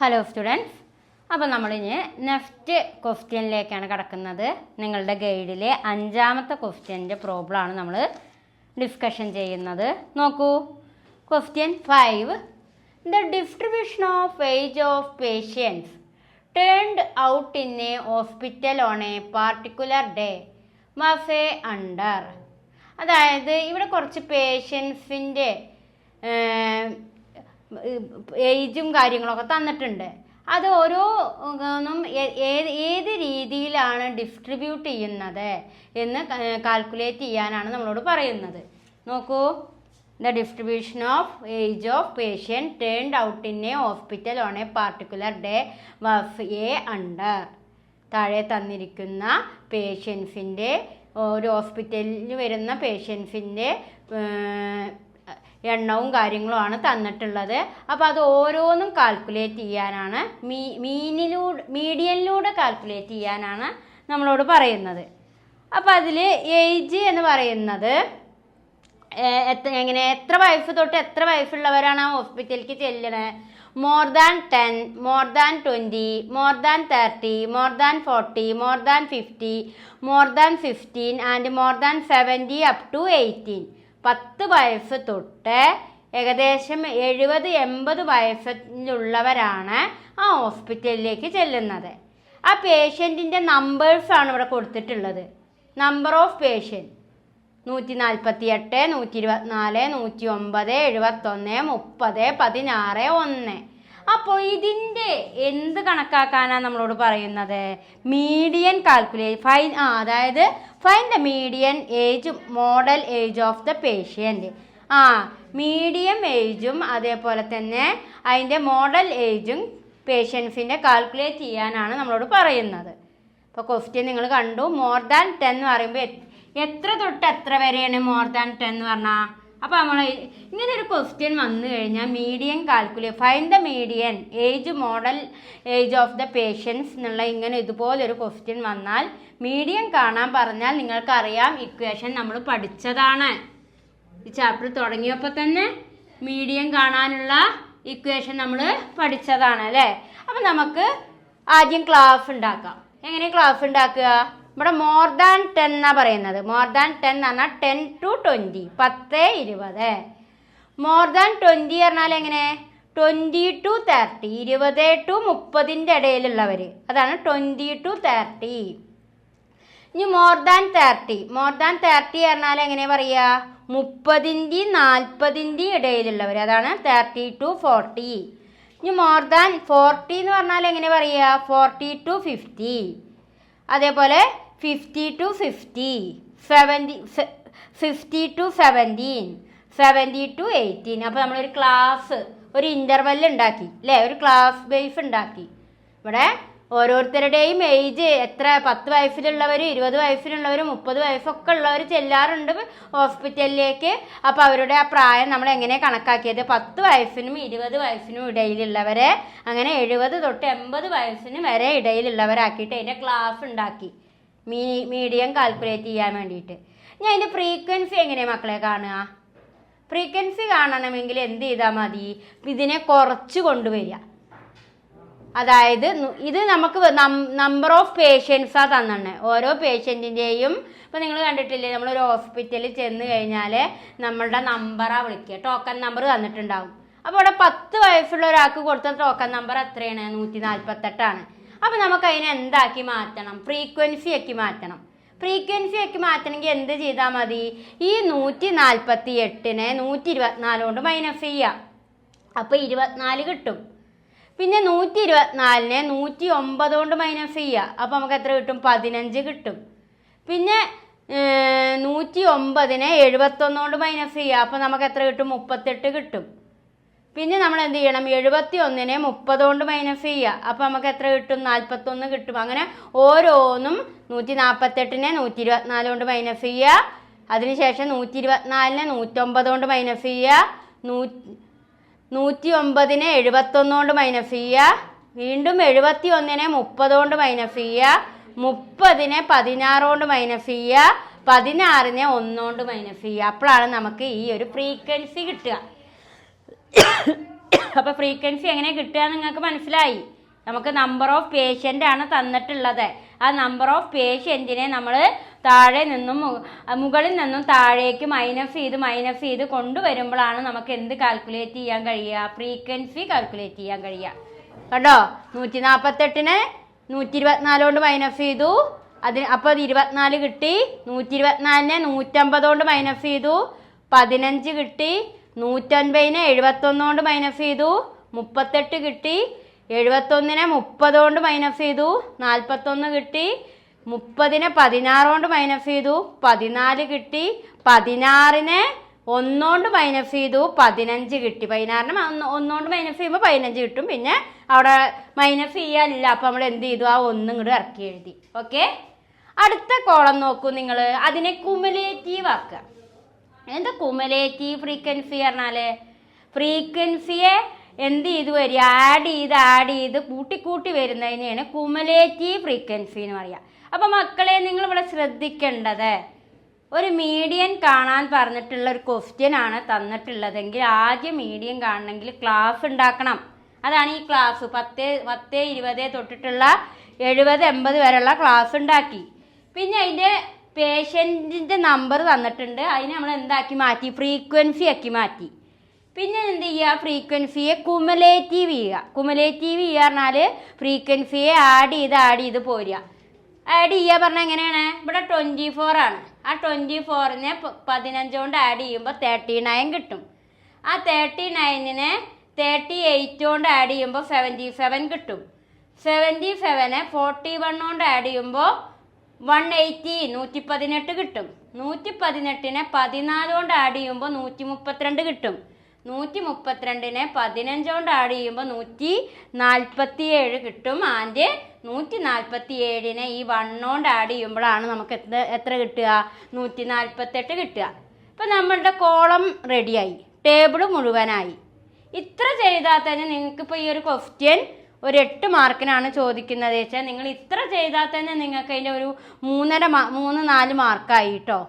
Hello students, അപ്പോൾ നമ്മളിനി next ക്വസ്റ്റ്യനിലേക്കാണ് കിടക്കുന്നത്. നിങ്ങളുടെ ഗൈഡിലെ 5ാമത്തെ ക്വസ്റ്റ്യൻ്റെ പ്രോബ്ലമാണ് നമ്മൾ ഡിസ്കഷൻ ചെയ്യുന്നത്. നോക്കൂ, question 5. The distribution of age of patients turned out in a hospital on a particular day was a under. അതായത് ഇവിടെ കുറച്ച് പേഷ്യൻസിൻ്റെ ഏജും കാര്യങ്ങളൊക്കെ തന്നിട്ടുണ്ട്. അത് ഓരോന്നും ഏത് രീതിയിലാണ് ഡിസ്ട്രിബ്യൂട്ട് ചെയ്യുന്നത് എന്ന് കാൽക്കുലേറ്റ് ചെയ്യാനാണ് നമ്മളോട് പറയുന്നത്. നോക്കൂ, the distribution of age of patient turned out in a hospital on a particular day was a under. താഴെ തന്നിരിക്കുന്ന പേഷ്യൻസിൻ്റെ ഒരു ഹോസ്പിറ്റലിൽ വരുന്ന പേഷ്യൻസിൻ്റെ എണ്ണവും കാര്യങ്ങളുമാണ് തന്നിട്ടുള്ളത്. അപ്പോൾ അത് ഓരോന്നും കാൽക്കുലേറ്റ് ചെയ്യാനാണ്, മീഡിയനിലൂടെ കാൽക്കുലേറ്റ് ചെയ്യാനാണ് നമ്മളോട് പറയുന്നത്. അപ്പോൾ അതിൽ ഏജ് എന്ന് പറയുന്നത് എത്ര വയസ്സ് തൊട്ട് എത്ര വയസ്സുള്ളവരാണ് ആ ഹോസ്പിറ്റലിലേക്ക് ചെല്ലണത്? More than 10, more than 20, more than 30, more than 40, more than 50, more than 15 and more than 70 up to 18. 10 വയസ്സ് തൊട്ട് ഏകദേശം 70-80 വയസ്സിലുള്ളവരാണ് ആ ഹോസ്പിറ്റലിലേക്ക് ചെല്ലുന്നത്. ആ പേഷ്യൻറ്റിൻ്റെ നമ്പേഴ്സാണ് ഇവിടെ കൊടുത്തിട്ടുള്ളത്. Number of patient 148, 124, 109, 71, 30, 16, 1. അപ്പോൾ ഇതിൻ്റെ എന്ത് കണക്കാക്കാനാണ് നമ്മളോട് പറയുന്നത്? മീഡിയൻ കാൽക്കുലേറ്റ് അതായത് find the median age modal age of the patient. Medium ഏജും അതേപോലെ തന്നെ അതിൻ്റെ മോഡൽ ഏജും പേഷ്യൻസിൻ്റെ കാൽക്കുലേറ്റ് ചെയ്യാനാണ് നമ്മളോട് പറയുന്നത്. ഇപ്പോൾ ക്വസ്റ്റ്യൻ നിങ്ങൾ കണ്ടു. മോർ ദാൻ 10 എന്ന് പറയുമ്പോൾ എത്ര തൊട്ട് എത്ര വരെയാണ് മോർ ദാൻ 10 എന്ന് പറഞ്ഞാൽ? അപ്പോൾ നമ്മൾ ഇങ്ങനെ ഒരു ക്വസ്റ്റ്യൻ വന്നു കഴിഞ്ഞാൽ median find the median age modal age of the patients എന്നുള്ള ഇങ്ങനെ ഇതുപോലൊരു ക്വസ്റ്റ്യൻ വന്നാൽ മീഡിയൻ കാണാൻ പറഞ്ഞാൽ നിങ്ങൾക്കറിയാം, ഇക്വേഷൻ നമ്മൾ പഠിച്ചതാണ്. ഈ ചാപ്റ്റർ തുടങ്ങിയപ്പോൾ തന്നെ മീഡിയൻ കാണാനുള്ള ഇക്വേഷൻ നമ്മൾ പഠിച്ചതാണ് അല്ലേ? അപ്പം നമുക്ക് ആദ്യം ക്ലാസ് ഉണ്ടാക്കാം. എങ്ങനെ ക്ലാസ് ഉണ്ടാക്കുക? ഇവിടെ മോർ ദാൻ 10 എന്നാണ് പറയുന്നത്. മോർ ദാൻ 10 എന്ന് പറഞ്ഞാൽ 10 to 20, 10, 20. മോർ ദാൻ 20 പറഞ്ഞാൽ എങ്ങനെ? 20 to 30, 20 to 30ൻ്റെ ഇടയിലുള്ളവർ, അതാണ് 20 to 30. ഇനി മോർ ദാൻ 30 പറഞ്ഞാൽ എങ്ങനെ പറയുക? 30ൻ്റെയും 40ൻ്റെയും ഇടയിലുള്ളവർ, അതാണ് 30 to 40. ഇനി മോർ ദാൻ 40 എന്ന് പറഞ്ഞാൽ എങ്ങനെ പറയുക? 40 to 50. അതേപോലെ 50 to 50, 50 to 17, 70 to 18. അപ്പോൾ നമ്മളൊരു ക്ലാസ്, ഒരു ഇൻ്റർവെൽ ഉണ്ടാക്കി അല്ലേ? ഒരു ക്ലാസ് ബേസ് ഉണ്ടാക്കി. ഇവിടെ ഓരോരുത്തരുടെയും ഏജ് എത്ര, 10 വയസ്സിലുള്ളവർ, 20 വയസ്സിലുള്ളവർ, 30 വയസ്സൊക്കെ ഉള്ളവർ ചെല്ലാറുണ്ട് ഹോസ്പിറ്റലിലേക്ക്. അപ്പോൾ അവരുടെ ആ പ്രായം നമ്മൾ എങ്ങനെ കണക്കാക്കിയത്? 10 വയസ്സിനും 20 വയസ്സിനും ഇടയിലുള്ളവരെ, അങ്ങനെ 70 തൊട്ട് 80 വയസ്സിന് വരെ ഇടയിലുള്ളവരാക്കിയിട്ട് അതിൻ്റെ ക്ലാസ് ഉണ്ടാക്കി, മീഡിയം കാൽക്കുലേറ്റ് ചെയ്യാൻ വേണ്ടിയിട്ട്. ഞാൻ അതിൻ്റെ ഫ്രീക്വൻസി എങ്ങനെയാണ് മക്കളെ കാണുക? ഫ്രീക്വൻസി കാണണമെങ്കിൽ എന്ത് ചെയ്താൽ മതി? ഇതിനെ കുറച്ച് കൊണ്ടുവരിക. അതായത് ഇത് നമുക്ക് നമ്പർ ഓഫ് പേഷ്യൻസാണ് തന്നെ. ഓരോ പേഷ്യൻറ്റിൻ്റെയും ഇപ്പോൾ നിങ്ങൾ കണ്ടിട്ടില്ലേ, നമ്മളൊരു ഹോസ്പിറ്റലിൽ ചെന്ന് കഴിഞ്ഞാൽ നമ്മളുടെ നമ്പറാണ് വിളിക്കുക, ടോക്കൺ നമ്പർ തന്നിട്ടുണ്ടാവും. അപ്പോൾ ഇവിടെ 10 വയസ്സുള്ള ഒരാൾക്ക് കൊടുത്ത ടോക്കൺ നമ്പർ എത്രയാണ്? 148ആണ്. അപ്പോൾ നമുക്ക് അതിനെ എന്താക്കി മാറ്റണം? ഫ്രീക്വൻസി ആക്കി മാറ്റണം. ഫ്രീക്വൻസി ആക്കി മാറ്റണമെങ്കിൽ എന്ത് ചെയ്താൽ മതി? ഈ 148നെ 124 കൊണ്ട് മൈനസ് ചെയ്യുക. അപ്പോൾ 24 കിട്ടും. പിന്നെ 124നെ 109 കൊണ്ട് മൈനസ് ചെയ്യുക. അപ്പോൾ നമുക്ക് എത്ര കിട്ടും? 15 കിട്ടും. പിന്നെ 109നെ 71 കൊണ്ട് മൈനസ് ചെയ്യുക. അപ്പോൾ നമുക്ക് എത്ര കിട്ടും? 38 കിട്ടും. പിന്നെ നമ്മൾ എന്ത് ചെയ്യണം? 71നെ 30 കൊണ്ട് മൈനസ് ചെയ്യുക. അപ്പോൾ നമുക്ക് എത്ര കിട്ടും? 41 കിട്ടും. അങ്ങനെ ഓരോന്നും 148നെ 124 കൊണ്ട് മൈനസ് ചെയ്യുക. അതിനുശേഷം 124നെ 109 കൊണ്ട് മൈനസ് ചെയ്യുക. 109നെ 71 കൊണ്ട് മൈനസ് ചെയ്യുക. വീണ്ടും 71നെ 30 കൊണ്ട് മൈനസ് ചെയ്യുക. 30നെ 16 കൊണ്ട് മൈനസ് ചെയ്യുക. 16നെ 1 കൊണ്ട് മൈനസ് ചെയ്യുക. അപ്പോഴാണ് നമുക്ക് ഈ ഒരു ഫ്രീക്വൻസി കിട്ടുക. അപ്പോൾ ഫ്രീക്വൻസി എങ്ങനെ കിട്ടുക നിങ്ങൾക്ക് മനസ്സിലായി. നമുക്ക് നമ്പർ ഓഫ് പേഷ്യൻ്റ് ആണ് തന്നിട്ടുള്ളത്. ആ നമ്പർ ഓഫ് പേഷ്യൻറ്റിനെ നമ്മൾ താഴെ നിന്നും മുകളിൽ നിന്നും താഴേക്ക് മൈനസ് ചെയ്ത് കൊണ്ടുവരുമ്പോഴാണ് നമുക്ക് എന്ത് കാൽക്കുലേറ്റ് ചെയ്യാൻ കഴിയുക? ഫ്രീക്വൻസി കാൽക്കുലേറ്റ് ചെയ്യാൻ കഴിയുക. കേട്ടോ, 148നെ 124 കൊണ്ട് മൈനസ് ചെയ്തു, അപ്പോൾ 24 കിട്ടി. 124നെ 150 കൊണ്ട് മൈനസ് ചെയ്തു, 15 കിട്ടി. 150നെ 71 കൊണ്ട് മൈനസ് ചെയ്തു, 38 കിട്ടി. 71നെ 30 കൊണ്ട് മൈനസ് ചെയ്തു, 41 കിട്ടി. 30നെ 16 കൊണ്ട് മൈനസ് ചെയ്തു, 14 കിട്ടി. 16നെ 1 കൊണ്ട് മൈനസ് ചെയ്തു, 15 കിട്ടി. 16നെ 1 കൊണ്ട് മൈനസ് ചെയ്യുമ്പോൾ 15 കിട്ടും. പിന്നെ അവിടെ മൈനസ് ചെയ്യാനില്ല, അപ്പോൾ നമ്മൾ എന്ത് ചെയ്തു? ആ 1 ഇങ്ങോട്ട് ഇറക്കി എഴുതി. ഓക്കെ, അടുത്ത കോളം നോക്കൂ നിങ്ങൾ. അതിനെ കുമുലേറ്റീവ് ആക്കുക. എന്താ കുമുലേറ്റീവ് ഫ്രീക്വൻസി പറഞ്ഞാൽ? ഫ്രീക്വൻസിയെ എന്ത് ചെയ്ത് വരിക? ആഡ് ചെയ്ത് കൂട്ടി വരുന്നതിനെയാണ് കുമുലേറ്റീവ് ഫ്രീക്വൻസി എന്ന് പറയുക. അപ്പോൾ മക്കളെ, നിങ്ങളിവിടെ ശ്രദ്ധിക്കേണ്ടത്, ഒരു മീഡിയൻ കാണാൻ പറഞ്ഞിട്ടുള്ള ഒരു ക്വസ്റ്റ്യൻ ആണ് തന്നിട്ടുള്ളതെങ്കിൽ ആദ്യം മീഡിയൻ കാണണമെങ്കിൽ ക്ലാസ് ഉണ്ടാക്കണം. അതാണ് ഈ ക്ലാസ്. 10, 20 തൊട്ടിട്ടുള്ള 70, 80 വരെയുള്ള ക്ലാസ് ഉണ്ടാക്കി. പിന്നെ അതിൻ്റെ പേഷ്യൻറ്റിൻ്റെ നമ്പർ തന്നിട്ടുണ്ട്. അതിനെ നമ്മൾ എന്താക്കി മാറ്റി? ഫ്രീക്വൻസി ആക്കി മാറ്റി. പിന്നെ എന്ത് ചെയ്യുക? ഫ്രീക്വൻസിയെ കുമുലേറ്റീവ് ചെയ്യുക. കുമുലേറ്റീവ് ചെയ്യുക പറഞ്ഞാൽ ഫ്രീക്വൻസിയെ ആഡ് ചെയ്ത് പോരുക. ആഡ് ചെയ്യുക പറഞ്ഞാൽ എങ്ങനെയാണ്? ഇവിടെ 24 ആണ്. ആ 24നെ 15 കൊണ്ട് ആഡ് ചെയ്യുമ്പോൾ 39 കിട്ടും. ആ 39നെ 38 കൊണ്ട് ആഡ് ചെയ്യുമ്പോൾ 77 കിട്ടും. 77നെ 41 കൊണ്ട് ആഡ് ചെയ്യുമ്പോൾ 180 118 കിട്ടും. 118നെ 14 കൊണ്ട് ആഡ് ചെയ്യുമ്പോൾ 132 കിട്ടും. 132നെ 15 കൊണ്ട് ആഡ് ചെയ്യുമ്പോൾ 147 കിട്ടും. ആൻഡ് 147നെ ഈ 1 കൊണ്ട് ആഡ് ചെയ്യുമ്പോഴാണ് നമുക്ക് എത്ര കിട്ടുക? 148 കിട്ടുക. അപ്പം നമ്മളുടെ കോളം റെഡിയായി, ടേബിൾ മുഴുവനായി. ഇത്ര ചെയ്താൽ തന്നെ നിങ്ങൾക്കിപ്പോൾ ഈ ഒരു ക്വസ്റ്റ്യൻ ഒരു 8 മാർക്കിനാണ് ചോദിക്കുന്നത് വെച്ചാൽ നിങ്ങൾ ഇത്ര ചെയ്താൽ തന്നെ നിങ്ങൾക്ക് അതിൻ്റെ ഒരു 3-4 മാർക്കായി കേട്ടോ.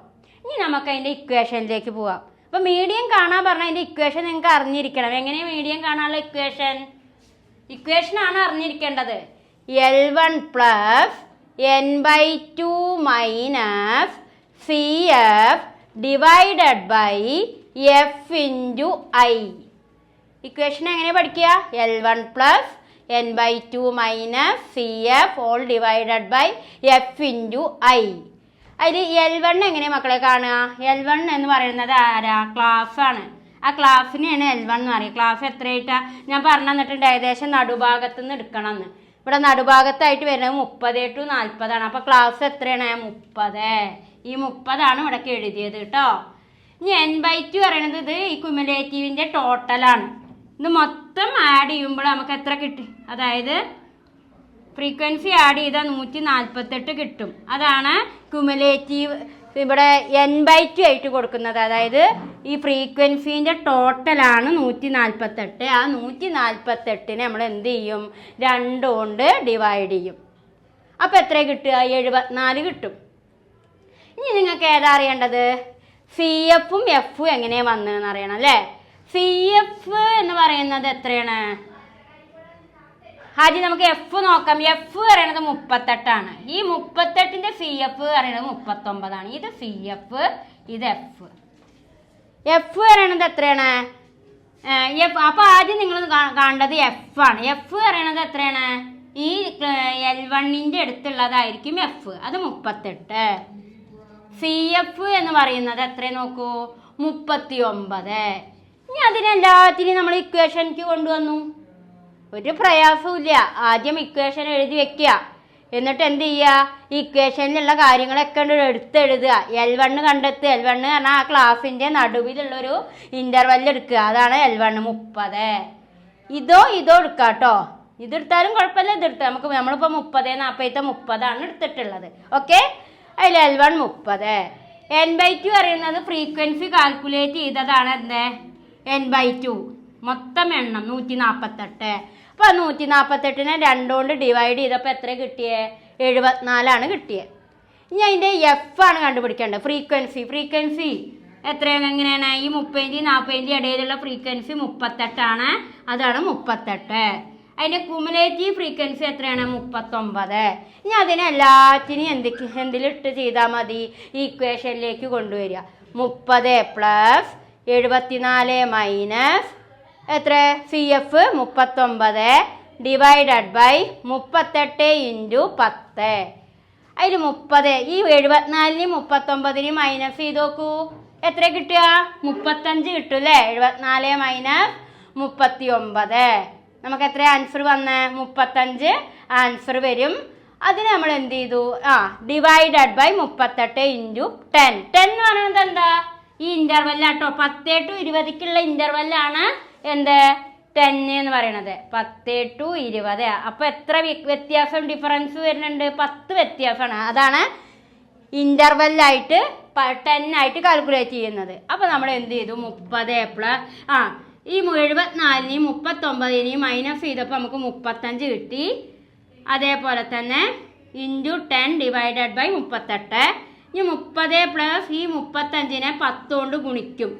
ഇനി നമുക്ക് അതിൻ്റെ ഇക്വേഷനിലേക്ക് പോവാം. അപ്പോൾ മീഡിയം കാണാൻ പറഞ്ഞാൽ അതിൻ്റെ ഇക്വേഷൻ നിങ്ങൾക്ക് അറിഞ്ഞിരിക്കണം. എങ്ങനെയാണ് മീഡിയം കാണാനുള്ള ഇക്വേഷനാണ് അറിഞ്ഞിരിക്കേണ്ടത്. L1 plus n/2 minus CF divided by F into I. Equation എങ്ങനെ പഠിക്കുക? L1 plus n/2 minus CF all divided by F into I. അതിൽ L1 എങ്ങനെ മക്കളെ കാണുക? L1 എന്ന് പറയുന്നത് ആരാ? ക്ലാസ്സാണ്. ആ ക്ലാസ്സിനെയാണ് L1 എന്ന് പറയുക. ക്ലാസ് എത്രയായിട്ടാണ് ഞാൻ പറഞ്ഞു തന്നിട്ടുണ്ട്? ഏകദേശം നടുഭാഗത്ത് നിന്ന് എടുക്കണം എന്ന്. ഇവിടെ നടുഭാഗത്തായിട്ട് വരുന്നത് 30 to 40 ആണ്. അപ്പോൾ ക്ലാസ് എത്രയാണ്? 30. ഈ 30 ഇവിടേക്ക് എഴുതിയത് കേട്ടോ. ഇനി n/2 പറയുന്നത് ഇത് ഈ കുമുലേറ്റീവിൻ്റെ ടോട്ടലാണ്. ഇത് മൊത്തം ആഡ് ചെയ്യുമ്പോൾ നമുക്ക് എത്ര കിട്ടി? അതായത് ഫ്രീക്വൻസി ആഡ് ചെയ്താൽ 148 കിട്ടും. അതാണ് ക്യുമുലേറ്റീവ് ഇവിടെ n/2 ആയിട്ട് കൊടുക്കുന്നത്. അതായത് ഈ ഫ്രീക്വൻസീൻ്റെ ടോട്ടലാണ് 148. ആ 148നെ നമ്മൾ എന്ത് ചെയ്യും? 2 കൊണ്ട് ഡിവൈഡ് ചെയ്യും. അപ്പോൾ എത്ര കിട്ടുക? 74 കിട്ടും. ഇനി നിങ്ങൾക്ക് ഏതാ അറിയേണ്ടത്? CFഉം Fഉം എങ്ങനെയാണ് വന്നതെന്ന് അറിയണം അല്ലേ? CF എന്ന് പറയുന്നത് എത്രയാണ്? ആദ്യം നമുക്ക് F നോക്കാം. F പറയുന്നത് 38 ഈ 38ൻ്റെ CF പറയുന്നത് 39. ഇത് CF, ഇത് F പറയണത് എത്രയാണ്? അപ്പോൾ ആദ്യം നിങ്ങൾ കാണേണ്ടത് F ആണ്. F പറയണത് എത്രയാണ്? ഈ L1ൻ്റെ അടുത്തുള്ളതായിരിക്കും F. അത് 38. CF എന്ന് പറയുന്നത് എത്ര നോക്കൂ? 39. ഇനി അതിനെല്ലാത്തിനും നമ്മൾ ഇക്വേഷനിലേക്ക് കൊണ്ടുവന്നു. ഒരു പ്രയാസവും. ആദ്യം ഇക്വേഷൻ എഴുതി വെക്കുക. എന്നിട്ട് എന്ത് ചെയ്യുക? ഇക്വേഷനിലുള്ള കാര്യങ്ങളൊക്കെ എടുത്തെഴുതുക. L1 കണ്ടെത്തുക. L1 പറഞ്ഞാൽ ആ ക്ലാസ്സിൻ്റെ നടുവിലുള്ളൊരു ഇൻ്റർവെൽ എടുക്കുക. അതാണ് L1 30. ഇതോ എടുക്കുക കേട്ടോ. ഇതെടുത്താലും കുഴപ്പമില്ല. ഇതെടുത്താൽ നമ്മളിപ്പോൾ 30, 40, 30 എടുത്തിട്ടുള്ളത്. ഓക്കെ, അതിൽ L1 30. n/2 പറയുന്നത് ഫ്രീക്വൻസി കാൽക്കുലേറ്റ് ചെയ്തതാണ്. എന്ത്? n/2 മൊത്തം എണ്ണം 148. അപ്പോൾ 148നെ 2 കൊണ്ട് ഡിവൈഡ് ചെയ്തപ്പോൾ എത്ര കിട്ടിയേ? 74 കിട്ടിയത്. ഇനി അതിൻ്റെ F ആണ് കണ്ടുപിടിക്കേണ്ടത്. ഫ്രീക്വൻസി എത്രയാണ് എങ്ങനെയാണ് ഈ 30 40 ഇടയിലുള്ള ഫ്രീക്വൻസി 38 അതാണ് 38. അതിൻ്റെ ക്യുമുലേറ്റീവ് ഫ്രീക്വൻസി എത്രയാണ് 39. ഇനി അതിനെ എല്ലാറ്റിനും എന്തിലിട്ട് ചെയ്താൽ മതി ഈ ഇക്വേഷനിലേക്ക് കൊണ്ടുവരിക. 30 പ്ലസ് 74 മൈനസ് എത്ര CF 39 ഡിവൈഡഡ് ബൈ 38 ഇൻറ്റു 10. അതിൽ 30 ഈ 74 39 മൈനസ് ചെയ്ത് നോക്കൂ. എത്ര കിട്ടുക 35 കിട്ടും അല്ലേ. 74 മൈനസ് 39 നമുക്ക് എത്ര ആൻസർ വന്നേ 35 ആൻസർ വരും. അതിന് നമ്മൾ എന്ത് ചെയ്തു ഡിവൈഡഡ് ബൈ 38 ഇൻറ്റു 10. 10 എന്ന് പറയുന്നത് എന്താ ഈ ഇൻ്റർവെല്ലാട്ടോ 10 to 20ക്കുള്ള ഇൻ്റർവെല്ലാണ് എന്ത് 10 എന്ന് പറയണത്. 10 to 20. അപ്പോൾ എത്ര വ്യത്യാസം ഡിഫറൻസ് വരുന്നുണ്ട് 10 വ്യത്യാസമാണ്. അതാണ് ഇൻ്റർവെല്ലായിട്ട് 10 ആയിട്ട് കാൽക്കുലേറ്റ് ചെയ്യുന്നത്. അപ്പോൾ നമ്മൾ എന്ത് ചെയ്തു 30 പ്ലസ് ഈ 74 39 മൈനസ് ചെയ്തപ്പോൾ നമുക്ക് 35 കിട്ടി. അതേപോലെ തന്നെ ഇൻറ്റു 10 ഡിവൈഡഡ് ബൈ 38. ഇനി 30 പ്ലസ് ഈ 35 10 കൊണ്ട് ഗുണിക്കും.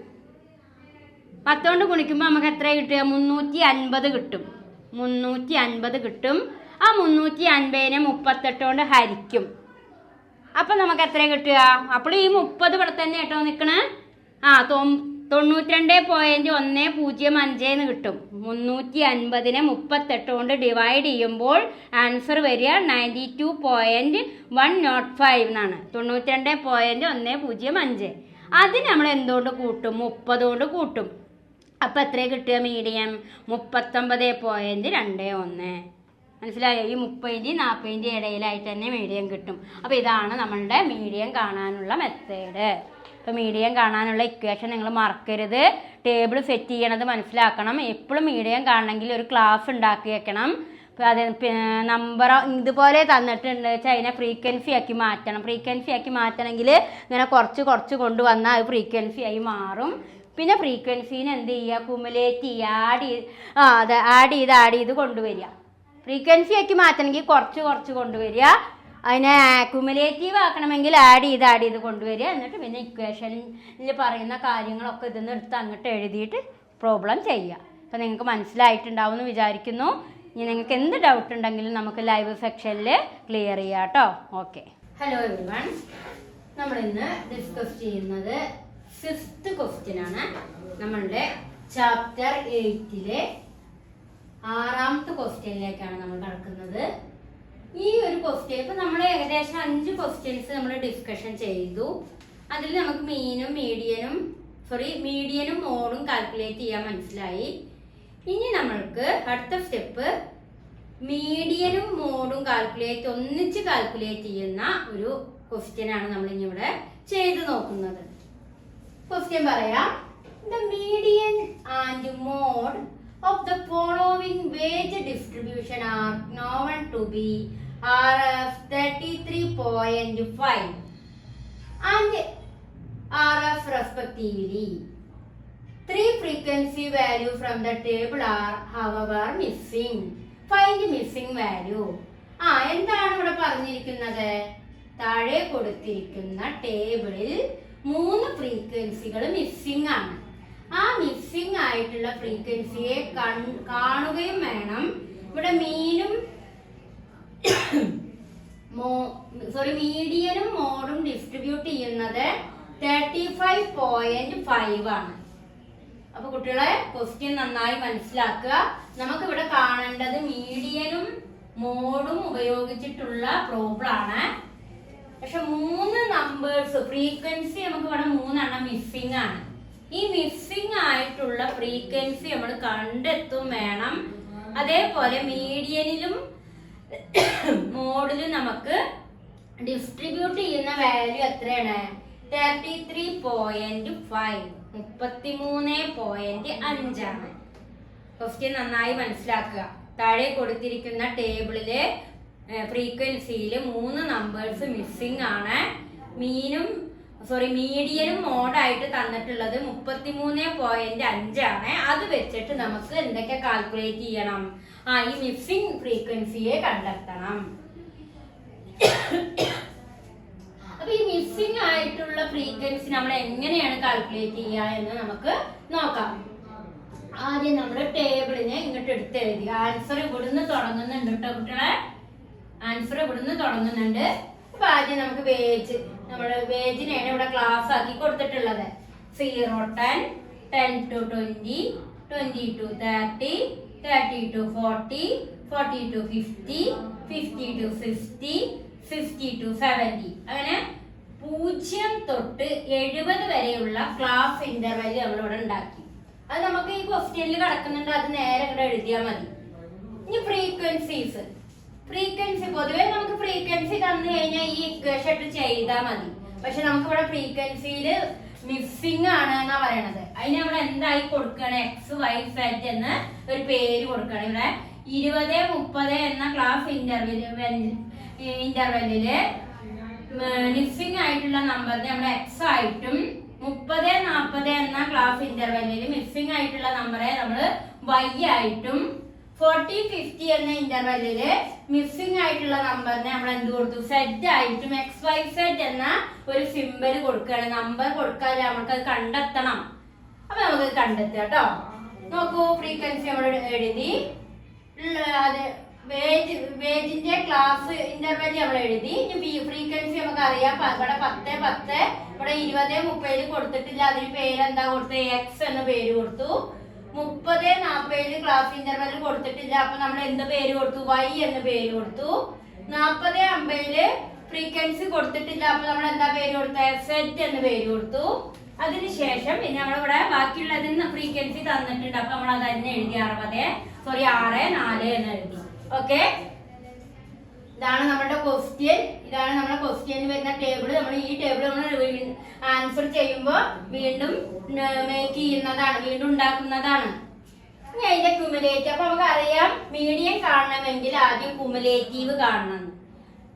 10 കൊണ്ട് ഗുണിക്കുമ്പോൾ നമുക്ക് എത്ര കിട്ടുക 350 കിട്ടും. 350 കിട്ടും. ആ 350നെ 38 കൊണ്ട് ഹരിക്കും. അപ്പം നമുക്ക് എത്ര കിട്ടുക അപ്പോൾ ഈ 30 ഇവിടെ തന്നെ കേട്ടോ നിൽക്കണേ 92.105 എന്ന് കിട്ടും. 350നെ 38 കൊണ്ട് ഡിവൈഡ് ചെയ്യുമ്പോൾ ആൻസർ വരിക 92.105 എന്നാണ്. 92.105. അതിന് നമ്മൾ എന്തുകൊണ്ട് കൂട്ടും 30 കൊണ്ട് കൂട്ടും. അപ്പോൾ എത്ര കിട്ടുക മീഡിയം 39.21. മനസ്സിലായോ. ഈ 30 40 ഇടയിലായിട്ട് തന്നെ മീഡിയം കിട്ടും. അപ്പോൾ ഇതാണ് നമ്മളുടെ മീഡിയം കാണാനുള്ള മെത്തേഡ്. അപ്പോൾ മീഡിയം കാണാനുള്ള ഇക്വേഷൻ നിങ്ങൾ മറക്കരുത്. ടേബിൾ സെറ്റ് ചെയ്യണത് മനസ്സിലാക്കണം. എപ്പോഴും മീഡിയം കാണണമെങ്കിൽ ഒരു ക്ലാസ് ഉണ്ടാക്കി വെക്കണം. അത് നമ്പർ ഇതുപോലെ തന്നിട്ടുണ്ട് വെച്ചാൽ അതിനെ ഫ്രീക്വൻസി ആക്കി മാറ്റണം. ഫ്രീക്വൻസി ആക്കി മാറ്റണമെങ്കിൽ ഇങ്ങനെ കുറച്ച് കൊണ്ടുവന്നാൽ അത് ഫ്രീക്വൻസി ആയി മാറും. പിന്നെ ഫ്രീക്വൻസീനെ എന്ത് ചെയ്യുക കുമുലേറ്റ് ചെയ്യുക. ആഡ് ചെയ്ത് കൊണ്ടുവരിക. ഫ്രീക്വൻസി ആക്കി മാറ്റണമെങ്കിൽ കുറച്ച് കൊണ്ടുവരിക. അതിനെ ക്യുമുലേറ്റീവ് ആക്കണമെങ്കിൽ ആഡ് ചെയ്ത് കൊണ്ടുവരിക. എന്നിട്ട് പിന്നെ ഇക്വേഷനിൽ പറയുന്ന കാര്യങ്ങളൊക്കെ ഇതിന്ന് എടുത്ത് അങ്ങോട്ട് എഴുതിയിട്ട് പ്രോബ്ലം ചെയ്യുക. അപ്പോൾ നിങ്ങൾക്ക് മനസ്സിലായിട്ടുണ്ടാവും എന്ന് വിചാരിക്കുന്നു. ഇനി നിങ്ങൾക്ക് എന്ത് ഡൗട്ട് ഉണ്ടെങ്കിലും നമുക്ക് ലൈവ് സെക്ഷനിൽ ക്ലിയർ ചെയ്യാം കേട്ടോ. ഓക്കെ. Hello everyone. നമ്മളിന്ന് ഡിസ്കസ് ചെയ്യുന്നത് 5th ക്വസ്റ്റ്യൻ ആണ്. നമ്മളുടെ ചാപ്റ്റർ 8ലെ 6ാമത്തെ ക്വസ്റ്റ്യനിലേക്കാണ് നമ്മൾ കടക്കുന്നത്. ഈ ഒരു ക്വസ്റ്റ്യൻ ഇപ്പം നമ്മൾ ഏകദേശം 5 ക്വസ്റ്റ്യൻസ് നമ്മൾ ഡിസ്കഷൻ ചെയ്തു. അതിൽ നമുക്ക് മീഡിയനും മോഡും കാൽക്കുലേറ്റ് ചെയ്യാൻ മനസ്സിലായി. ഇനി നമ്മൾക്ക് അടുത്ത സ്റ്റെപ്പ് മീഡിയനും മോഡും ഒന്നിച്ച് കാൽക്കുലേറ്റ് ചെയ്യുന്ന ഒരു ക്വസ്റ്റ്യൻ ആണ് നമ്മൾ ഇനി ഇവിടെ ചെയ്ത് നോക്കുന്നത്. ക്വസ്റ്റ്യൻ പറയാം. The median and mode of the following wage distribution are known to be RF 33.5 and RF respectively. 3 frequency value from the table are however missing. Find missing value. എന്താണ് ഇവിടെ പറഞ്ഞിരിക്കുന്നത്? താഴെ കൊടുത്തിരിക്കുന്ന ടേബിളിൽ 3 ഫ്രീക്വൻസികൾ മിസ്സിംഗ് ആണ്. ആ മിസ്സിംഗ് ആയിട്ടുള്ള ഫ്രീക്വൻസിയെ കാണുകയും വേണം. ഇവിടെ മീഡിയനും മോഡും ഡിസ്ട്രിബ്യൂട്ട് ചെയ്യുന്നത് 35.5 ആണ്. അപ്പൊ കുട്ടികളെ ക്വസ്റ്റ്യൻ നന്നായി മനസ്സിലാക്കുക. നമുക്കിവിടെ കാണേണ്ടത് മീഡിയനും മോഡും ഉപയോഗിച്ചിട്ടുള്ള പ്രോബ്ലം ആണ്. പക്ഷെ 3 നമ്പേഴ്സ് ഫ്രീക്വൻസി നമുക്ക് ഇവിടെ 3 മിസ്സിംഗ് ആണ്. ഈ മിസ്സിംഗ് ആയിട്ടുള്ള ഫ്രീക്വൻസി നമ്മൾ കണ്ടെത്തും വേണം. അതേപോലെ മീഡിയനിലും മോഡിലും നമുക്ക് ഡിസ്ട്രിബ്യൂട്ട് ചെയ്യുന്ന വാല്യൂ എത്രയാണ്? 33.5 33.5 ആണ്. ക്വസ്റ്റ്യൻ നന്നായി മനസ്സിലാക്കുക. താഴെ കൊടുത്തിരിക്കുന്ന ടേബിളിലെ ഫ്രീക്വൻസിയിൽ 3 നമ്പേഴ്സ് മിസ്സിംഗ് ആണ്. മീഡിയനും മോഡായിട്ട് തന്നിട്ടുള്ളത് 33.5 ആണ്. അത് വെച്ചിട്ട് നമുക്ക് എന്തൊക്കെ കാൽക്കുലേറ്റ് ചെയ്യണം? ഈ മിസ്സിംഗ് ഫ്രീക്വൻസിയെ കണ്ടെത്തണം. അപ്പൊ ഈ മിസ്സിംഗ് ആയിട്ടുള്ള ഫ്രീക്വൻസി നമ്മൾ എങ്ങനെയാണ് കാൽക്കുലേറ്റ് ചെയ്യുക എന്ന് നമുക്ക് നോക്കാം. ആദ്യം നമ്മൾ ടേബിളിനെ ഇങ്ങോട്ട് എടുത്ത് എഴുതി. ആൻസർ ഇവിടുന്ന് തുടങ്ങുന്നുണ്ട് കേട്ടോ കുട്ടികളെ, ആൻസർ ഇവിടുന്ന് തുടങ്ങുന്നുണ്ട്. അപ്പൊ ആദ്യം നമുക്ക് വേജിനെയാണ് ഇവിടെ ക്ലാസ് ആക്കി കൊടുത്തിട്ടുള്ളത്. 0 10, 10 to 20, 20 to 30, 30 to 40, 40 to 50, 50 to 60, 50 to 70. അങ്ങനെ 0 തൊട്ട് 70 വരെയുള്ള ക്ലാസ് ഇന്റർവെൽ നമ്മളിവിടെ ഉണ്ടാക്കി. അത് നമുക്ക് ഈ ക്വസ്റ്റ്യനിൽ കിടക്കുന്നുണ്ട്, അത് നേരെ ഇവിടെ എഴുതിയാൽ മതി. ഇനി ഫ്രീക്വൻസി പൊതുവേ നമുക്ക് ഫ്രീക്വൻസി തന്നു കഴിഞ്ഞാൽ ഈ ഇക്വേഷൻ ഇട്ട് ചെയ്താൽ മതി. പക്ഷെ നമുക്ക് ഇവിടെ ഫ്രീക്വൻസിയിൽ മിസ്സിംഗ് ആണ് എന്നാ പറയണത്. അതിന് നമ്മൾ എന്തായി കൊടുക്കണം, എക്സ് വൈ സെറ്റ് എന്ന് ഒരു പേര് കൊടുക്കണം. ഇവിടെ 20 30 എന്ന ക്ലാസ് ഇന്റർവെല്ലില് മിസ്സിംഗ് ആയിട്ടുള്ള നമ്പറിനെ നമ്മൾ എക്സ് ആയിട്ടും 30 40 എന്ന ക്ലാസ് ഇന്റർവെല്ലിൽ മിസ്സിംഗ് ആയിട്ടുള്ള നമ്പറെ നമ്മൾ വൈ ആയിട്ടും 40 50 എന്ന ഇന്റർവെല്ലില് മിസ്സിംഗ് ആയിട്ടുള്ള നമ്പറിനെ നമ്മൾ എന്ത് കൊടുത്തു, സെറ്റ് ആയിട്ടും എക്സ് വൈ സെറ്റ് എന്ന ഒരു സിമ്പൽ കൊടുക്കുകയാണ്. നമ്പർ കൊടുക്കാതെ നമുക്കത് കണ്ടെത്തണം. അപ്പൊ നമുക്കത് കണ്ടെത്തുക കേട്ടോ. നോക്കൂ, ഫ്രീക്വൻസി നമ്മൾ എഴുതി, അത് വേജിന്റെ ക്ലാസ് ഇന്റർവെൽ നമ്മൾ എഴുതി. ഇനി ഫ്രീക്വൻസി നമുക്ക് അറിയാം. ഇവിടെ 10 10 ഇവിടെ 20 30 കൊടുത്തിട്ടില്ല. അതിന് പേരെന്താ കൊടുത്തത്, എക്സ് എന്ന പേര് കൊടുത്തു. 30 40 ക്ലാസ് ഇന്റർവെൽ കൊടുത്തിട്ടില്ല. അപ്പൊ നമ്മൾ എന്ത് പേര് കൊടുത്തു, വൈ എന്ന് പേര് കൊടുത്തു. 40 50 ഫ്രീക്വൻസി കൊടുത്തിട്ടില്ല. അപ്പൊ നമ്മൾ എന്താ പേര് കൊടുത്തത്, സെറ്റ് എന്ന് പേര് കൊടുത്തു. അതിനുശേഷം പിന്നെ നമ്മളിവിടെ ബാക്കിയുള്ളതിന് ഫ്രീക്വൻസി തന്നിട്ടുണ്ട്. അപ്പൊ നമ്മൾ അത് തന്നെ എഴുതി 6 4 എന്ന് എഴുതി. ഓക്കെ, ഇതാണ് നമ്മുടെ ക്വസ്റ്റ്യൻ. ഇതാണ് നമ്മുടെ ക്വസ്റ്റ്യൻ വരുന്ന ടേബിൾ. നമ്മൾ ഈ ടേബിൾ നമ്മൾ ആൻസർ ചെയ്യുമ്പോൾ വീണ്ടും മേക്ക് ചെയ്യുന്നതാണ്, വീണ്ടും ഉണ്ടാക്കുന്നതാണ്. ഇനി അതിന്റെ ക്യുമുലേറ്റീവ്. അപ്പൊ നമുക്ക് അറിയാം, മീഡിയം കാണണമെങ്കിൽ ആദ്യം കുമുലേറ്റീവ് കാണണം.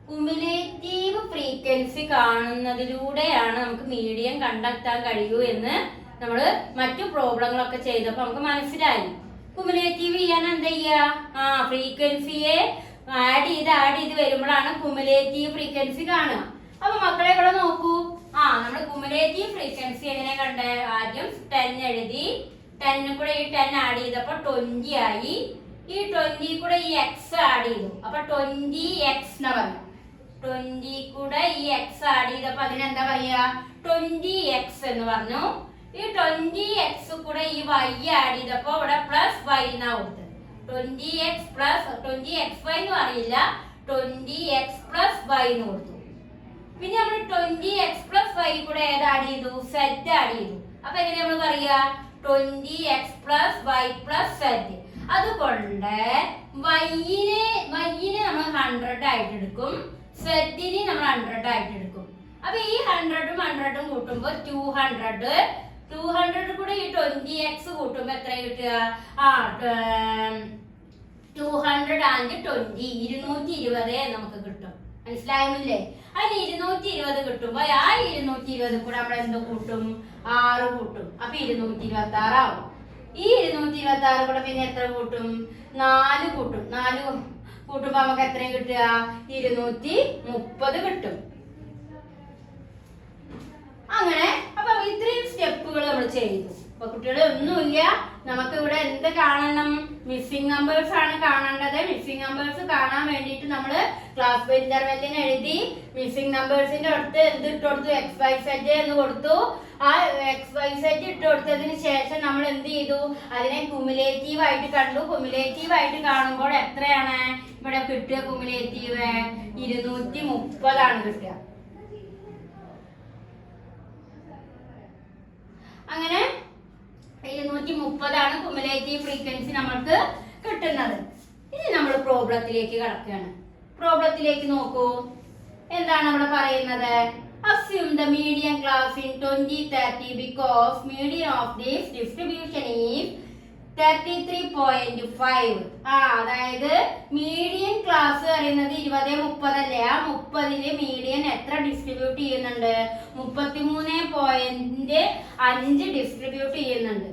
കുമുലേറ്റീവ് ഫ്രീക്വൻസി കാണുന്നതിലൂടെയാണ് നമുക്ക് മീഡിയം കണ്ടെത്താൻ കഴിയൂ എന്ന് നമ്മൾ മറ്റു പ്രോബ്ലങ്ങളൊക്കെ ചെയ്തപ്പോൾ നമുക്ക് മനസ്സിലായി. കുമുലേറ്റീവ് ചെയ്യാൻ എന്താ ചെയ്യുക, ഫ്രീക്വൻസിയെ ആഡ് ചെയ്ത് വരുമ്പോഴാണ് കുമുലേറ്റീവ് ഫ്രീക്വൻസി കാണുക. അപ്പൊ മക്കളെ ഇവിടെ നോക്കൂ, നമ്മൾ കുമുലേറ്റീവ് ഫ്രീക്വൻസി എങ്ങനെ കണ്ടേ, ആദ്യം 10 എഴുതി, 10 കൂടെ ഈ 10 ആഡ് ചെയ്തപ്പോ 20 ആയി. ഈ 20 കൂടെ ഈ എക്സ് ആഡ് ചെയ്തു, അപ്പൊ 20x എന്ന് പറഞ്ഞു. 20 കൂടെ ഈ എക്സ് ആഡ് ചെയ്തപ്പോ അതിനെന്താ പറയാ, 20x എന്ന് പറഞ്ഞു. ഈ 20x കൂടെ ഈ y ആഡ് ചെയ്തപ്പോ ഇവിടെ പ്ലസ് y എന്നാ കൊടുത്തത്. 20x പ്ലസ് 20xy എന്ന് പറയില്ല, 20x പ്ലസ് y എന്ന് കൊടുത്തു. പിന്നെ നമ്മൾ 20x പ്ലസ് y കൂടെ ഏത് ആഡ് ചെയ്തു, സെറ്റ് ആഡ് ചെയ്തു. അപ്പൊ എങ്ങനെ നമ്മൾ പറയാ, 20x plus y plus set. അതുകൊണ്ട് y-നെ നമ്മൾ 100 ആയിട്ട് എടുക്കും, സെറ്റിനെ നമ്മൾ 100 ആയിട്ട് എടുക്കും. അപ്പൊ ഈ 100ഉം 100ഉം കൂട്ടുമ്പോ 200 കൂടെ ഈ 20x കൂട്ടുമ്പോ എത്ര കിട്ടുക, 200 and 20 220 നമുക്ക് കിട്ടും. മനസ്സിലായില്ലേ? അതിന് 220 കിട്ടുമ്പോ ആ 220 കൂടെ നമ്മൾ എന്ത് കൂട്ടും, 6 കൂട്ടും. അപ്പൊ 226 ആവും. ഈ 226 കൂടെ പിന്നെ എത്ര കൂട്ടും, 4 കൂട്ടും. 4 കൂട്ടുമ്പോ നമുക്ക് എത്രയും കിട്ടുക, 230 കിട്ടും. അങ്ങനെ അപ്പൊ ഇത്രയും സ്റ്റെപ്പുകൾ നമ്മൾ ചെയ്തു. അപ്പൊ കുട്ടികളെ ഒന്നുമില്ല, നമുക്ക് ഇവിടെ എന്ത് കാണണം, മിസ്സിംഗ് നമ്പേഴ്സ് ആണ് കാണേണ്ടത്. മിസ്സിംഗ് നമ്പേഴ്സ് കാണാൻ വേണ്ടിയിട്ട് നമ്മൾ ക്ലാസ് ഇന്റർവെല്ലിന് എഴുതി. മിസ്സിംഗ് നമ്പേഴ്സിന്റെ അടുത്ത് എന്ത് ഇട്ട് കൊടുത്തു, എക്സ് വൈ സെറ്റ് എന്ന് കൊടുത്തു. ആ എക്സ് വൈ സെറ്റ് ഇട്ട് കൊടുത്തതിന് ശേഷം നമ്മൾ എന്ത് ചെയ്തു, അതിനെ കുമുലേറ്റീവ് ആയിട്ട് കണ്ടു. കുമുലേറ്റീവ് ആയിട്ട് കാണുമ്പോൾ എത്രയാണ് ഇവിടെ കിട്ടുക, കുമുലേറ്റീവ് 230 ആണ് കിട്ടുക. അങ്ങനെ 230 ആണ് കുമുലേറ്റീവ് ഫ്രീക്വൻസി നമ്മൾക്ക് കിട്ടുന്നത്. ഇനി നമ്മൾ പ്രോബ്ലത്തിലേക്ക് കടക്കുകയാണ്. പ്രോബ്ലത്തിലേക്ക് നോക്കൂ, എന്താണ് അവിടെ പറയുന്നത്, assume the median class in 2030 because median of this distribution is 33.5. അതായത് മീഡിയൻ ക്ലാസ് പറയുന്നത് 20 30 അല്ലേ, ആ 30ല് മീഡിയൻ എത്ര ഡിസ്ട്രിബ്യൂട്ട് ചെയ്യുന്നുണ്ട്, 33.5 ഡിസ്ട്രിബ്യൂട്ട് ചെയ്യുന്നുണ്ട്.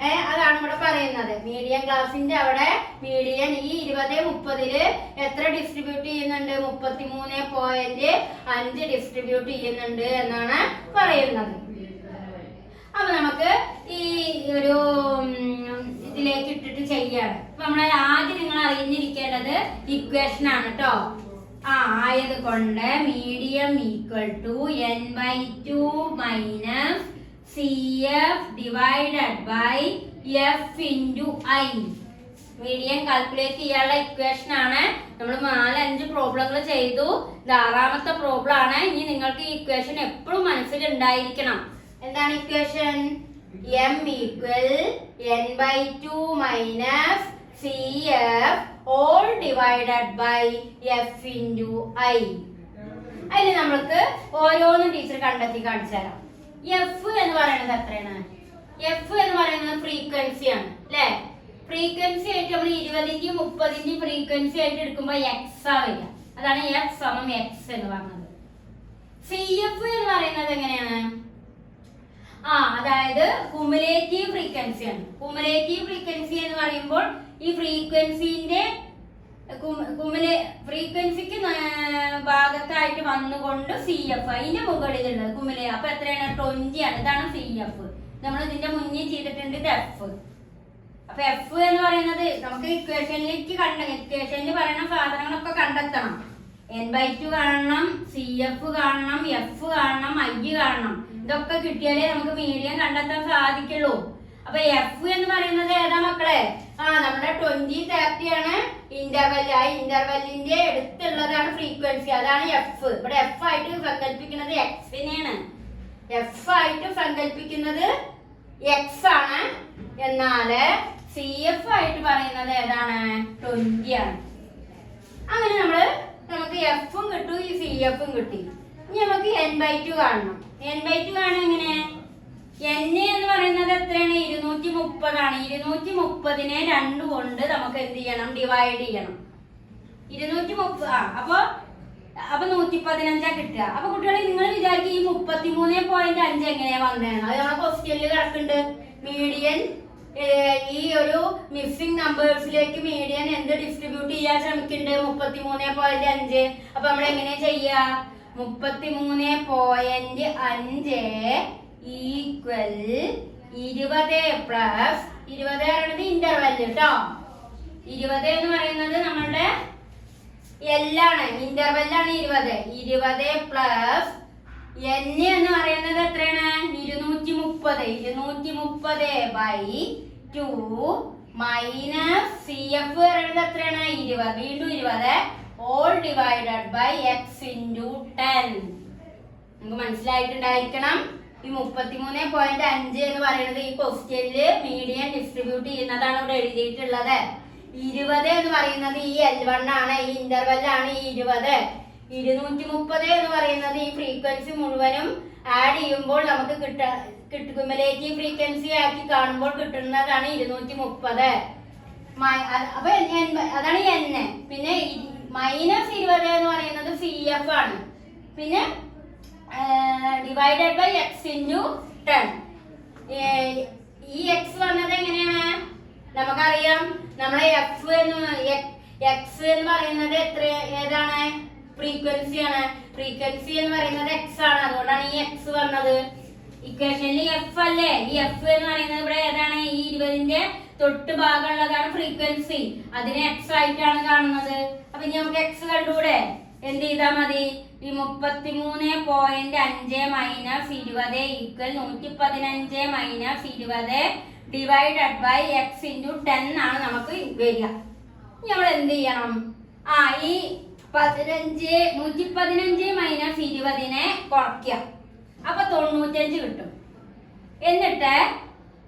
അതാണ് ഇവിടെ പറയുന്നത്. മീഡിയൻ ക്ലാസിന്റെ അവിടെ മീഡിയൻ ഈ 20-30 എത്ര ഡിസ്ട്രിബ്യൂട്ട് ചെയ്യുന്നുണ്ട്? 33.5 ഡിസ്ട്രിബ്യൂട്ട് ചെയ്യുന്നുണ്ട് എന്നാണ് പറയുന്നത്. അപ്പൊ നമുക്ക് ഈ ഒരു ഇതിലേക്ക് ഇട്ടിട്ട് ചെയ്യാണ്. അപ്പൊ നമ്മളെ ആദ്യം നിങ്ങൾ അറിഞ്ഞിരിക്കേണ്ടത് ഇക്വേഷൻ ആണ് കേട്ടോ. ആയത് കൊണ്ട് medium equal to n/2 minus CF divided by F into I. Medium calculate ചെയ്യാനുള്ള ഇക്വേഷൻ ആണ്. നമ്മൾ 4-5 പ്രോബ്ലങ്ങൾ ചെയ്തു. ഇത് 6ാമത്തെ പ്രോബ്ലം ആണ്. ഇനി നിങ്ങൾക്ക് ഈ ഇക്വേഷൻ എപ്പോഴും മനസ്സിലുണ്ടായിരിക്കണം. എന്താണ് equation? m equal n/2 minus CF all divided by F into I. അതിന് നമ്മൾക്ക് ഓരോന്നും ടീച്ചർ കണ്ടെത്തി കാണിച്ചു തരാം. എഫ് എന്ന് പറയുന്നത് എത്രയാണ്? എഫ് എന്ന് പറയുന്നത് ഫ്രീക്വൻസി ആണ് അല്ലെ? ഫ്രീക്വൻസി ആയിട്ട് നമ്മൾ 20-ന്റെയും 30-ന്റെയും ഫ്രീക്വൻസി ആയിട്ട് എടുക്കുമ്പോൾ എക്സ് ആ വരിക. അതാണ് എഫ് സമം എക്സ് എന്ന് പറഞ്ഞത്. സി എഫ് എന്ന് പറയുന്നത് എങ്ങനെയാണ്? അതായത് കുമുലേറ്റീവ് ഫ്രീക്വൻസി ആണ്. കുമുലേറ്റീവ് ഫ്രീക്വൻസി എന്ന് പറയുമ്പോൾ ഈ ഫ്രീക്വൻസിന്റെ ഫ്രീക്വൻസിക്ക് ഭാഗത്തായിട്ട് വന്നുകൊണ്ട് സി എഫ് അതിന്റെ മുകളിലുള്ളത് കുമിലെ. അപ്പൊ എത്രയാണ്? 20 ആണ്. ഇതാണ് സി എഫ്. നമ്മൾ ഇതിന്റെ മുന്നേ ചെയ്തിട്ടുണ്ട് ഇത് എഫ്. അപ്പൊ എഫ് എന്ന് പറയുന്നത് നമുക്ക് ഇക്വേഷനിലേക്ക് ഇക്വേഷനിൽ പറയുന്ന സാധനങ്ങളൊക്കെ കണ്ടെത്തണം. n/2 കാണണം, സി എഫ് കാണണം, എഫ് കാണണം, ഐ കാണണം. ഇതൊക്കെ കിട്ടിയാലേ നമുക്ക് മീഡിയം കണ്ടെത്താൻ സാധിക്കുള്ളൂ. അപ്പൊ എഫ് എന്ന് പറയുന്നത് ഏതാ മക്കളെ? നമ്മുടെ 20-30 ആണ് ഇന്റർവെൽ. ആ ഇന്റർവെല്ലിന്റെ അടുത്തുള്ളതാണ് ഫ്രീക്വൻസി. അതാണ് എഫ്. ഇവിടെ എഫ് ആയിട്ട് സങ്കല്പിക്കുന്നത് എക്സിനെയാണ്. എഫ് ആയിട്ട് സങ്കല്പിക്കുന്നത് എക്സ് ആണ്. എന്നാല് സി എഫ് ആയിട്ട് പറയുന്നത് ഏതാണ്? 20 ആണ്. അങ്ങനെ നമുക്ക് എഫും കിട്ടും, ഈ സി എഫും കിട്ടി. ഇനി നമുക്ക് n/2 കാണണം. n/2 കാണാൻ എങ്ങനെ? n എന്ന് പറയുന്നത് എത്രയാണ്? 230 ആണ്. 230നെ 2 കൊണ്ട് നമുക്ക് എന്ത് ചെയ്യണം? ഡിവൈഡ് ചെയ്യണം. 230 അപ്പൊ 115 കിട്ടുക. അപ്പൊ കുട്ടികളെ നിങ്ങൾ വിചാരിക്കും ഈ 33.5 എങ്ങനെയാ വന്നേന്ന്? അത് നമ്മളെ ക്വസ്റ്റ്യനിൽ കിടക്കുന്നുണ്ട്. മീഡിയൻ ഈ ഒരു മിസ്സിംഗ് നമ്പേഴ്സിലേക്ക് മീഡിയൻ എന്ത് ഡിസ്ട്രിബ്യൂട്ട് ചെയ്യാൻ ശ്രമിക്കുന്നുണ്ട്? 33.5. അപ്പൊ നമ്മൾ എങ്ങനെയാ ചെയ്യാ? 33.5 ഈക്വൽ 20 പ്ലസ് 20 പറയുന്നത് ഇന്റർവെൽ കേട്ടോ. 20 എന്ന് പറയുന്നത് നമ്മളുടെ എല്ലാണ്, ഇന്റർവെല്ലാണ് 20. 20 പ്ലസ് n എന്ന് പറയുന്നത് എത്രയാണ്? 230/2 മൈനസ് സി എഫ് പറയുന്നത് എത്രയാണ്? 20. വീണ്ടും 20 all divided by x into 10. നമുക്ക് മനസ്സിലായിട്ടുണ്ടായിരിക്കണം. ഈ 33.5 എന്ന് പറയുന്നത് ഈ ക്വസ്റ്റ്യനില് മീഡിയൻ ഡിസ്ട്രിബ്യൂട്ട് ചെയ്യുന്നതാണ് ഇവിടെ എഴുതിയിട്ടുള്ളത്. 20 എന്ന് പറയുന്നത് ഈ L1 ആണ്, ഈ ഇന്റർവെല്ലാണ് ഈ 20. 230 എന്ന് പറയുന്നത് ഈ ഫ്രീക്വൻസി മുഴുവനും ആഡ് ചെയ്യുമ്പോൾ നമുക്ക് ക്യുമുലേറ്റീവ് ഫ്രീക്വൻസി ആക്കി കാണുമ്പോൾ കിട്ടുന്നതാണ് 230. അപ്പൊ അതാണ് n. പിന്നെ മൈനസ് 20 എന്ന് പറയുന്നത് സി എഫ് ആണ്. പിന്നെ ഡിവൈഡഡ് ബൈ എക്സ് ഇൻറ്റു 10. ഈ എക്സ് വന്നത് എങ്ങനെയാണ്? നമുക്കറിയാം നമ്മളെ എക്സ് എന്ന് പറയുന്നത് ഏതാണ്? ഫ്രീക്വൻസി ആണ്. ഫ്രീക്വൻസി എന്ന് പറയുന്നത് എക്സ് ആണ്. അതുകൊണ്ടാണ് ഈ എക്സ് വന്നത്. ഇക്വേഷനിൽ എഫ് അല്ലേ? ഈ എഫ് എന്ന് പറയുന്നത് ഇവിടെ ഏതാണ്? ഈ 20ന്റെ തൊട്ട് ഭാഗമുള്ളതാണ് ഫ്രീക്വൻസി. അതിനെ എക്സ് ആയിട്ടാണ് കാണുന്നത്. അപ്പൊ ഇനി നമുക്ക് എക്സ് കണ്ടുകൂടെ? എന്ത് ചെയ്താൽ മതി? ഈ 33.5 minus 20 equal 115 minus 20 divided by x into 10 ആണ് നമുക്ക് വരിക. നമ്മൾ എന്ത് ചെയ്യണം? ഈ 115 മൈനസ് 20നെ കുറയ്ക്കുക. അപ്പൊ 95 കിട്ടും. എന്നിട്ട്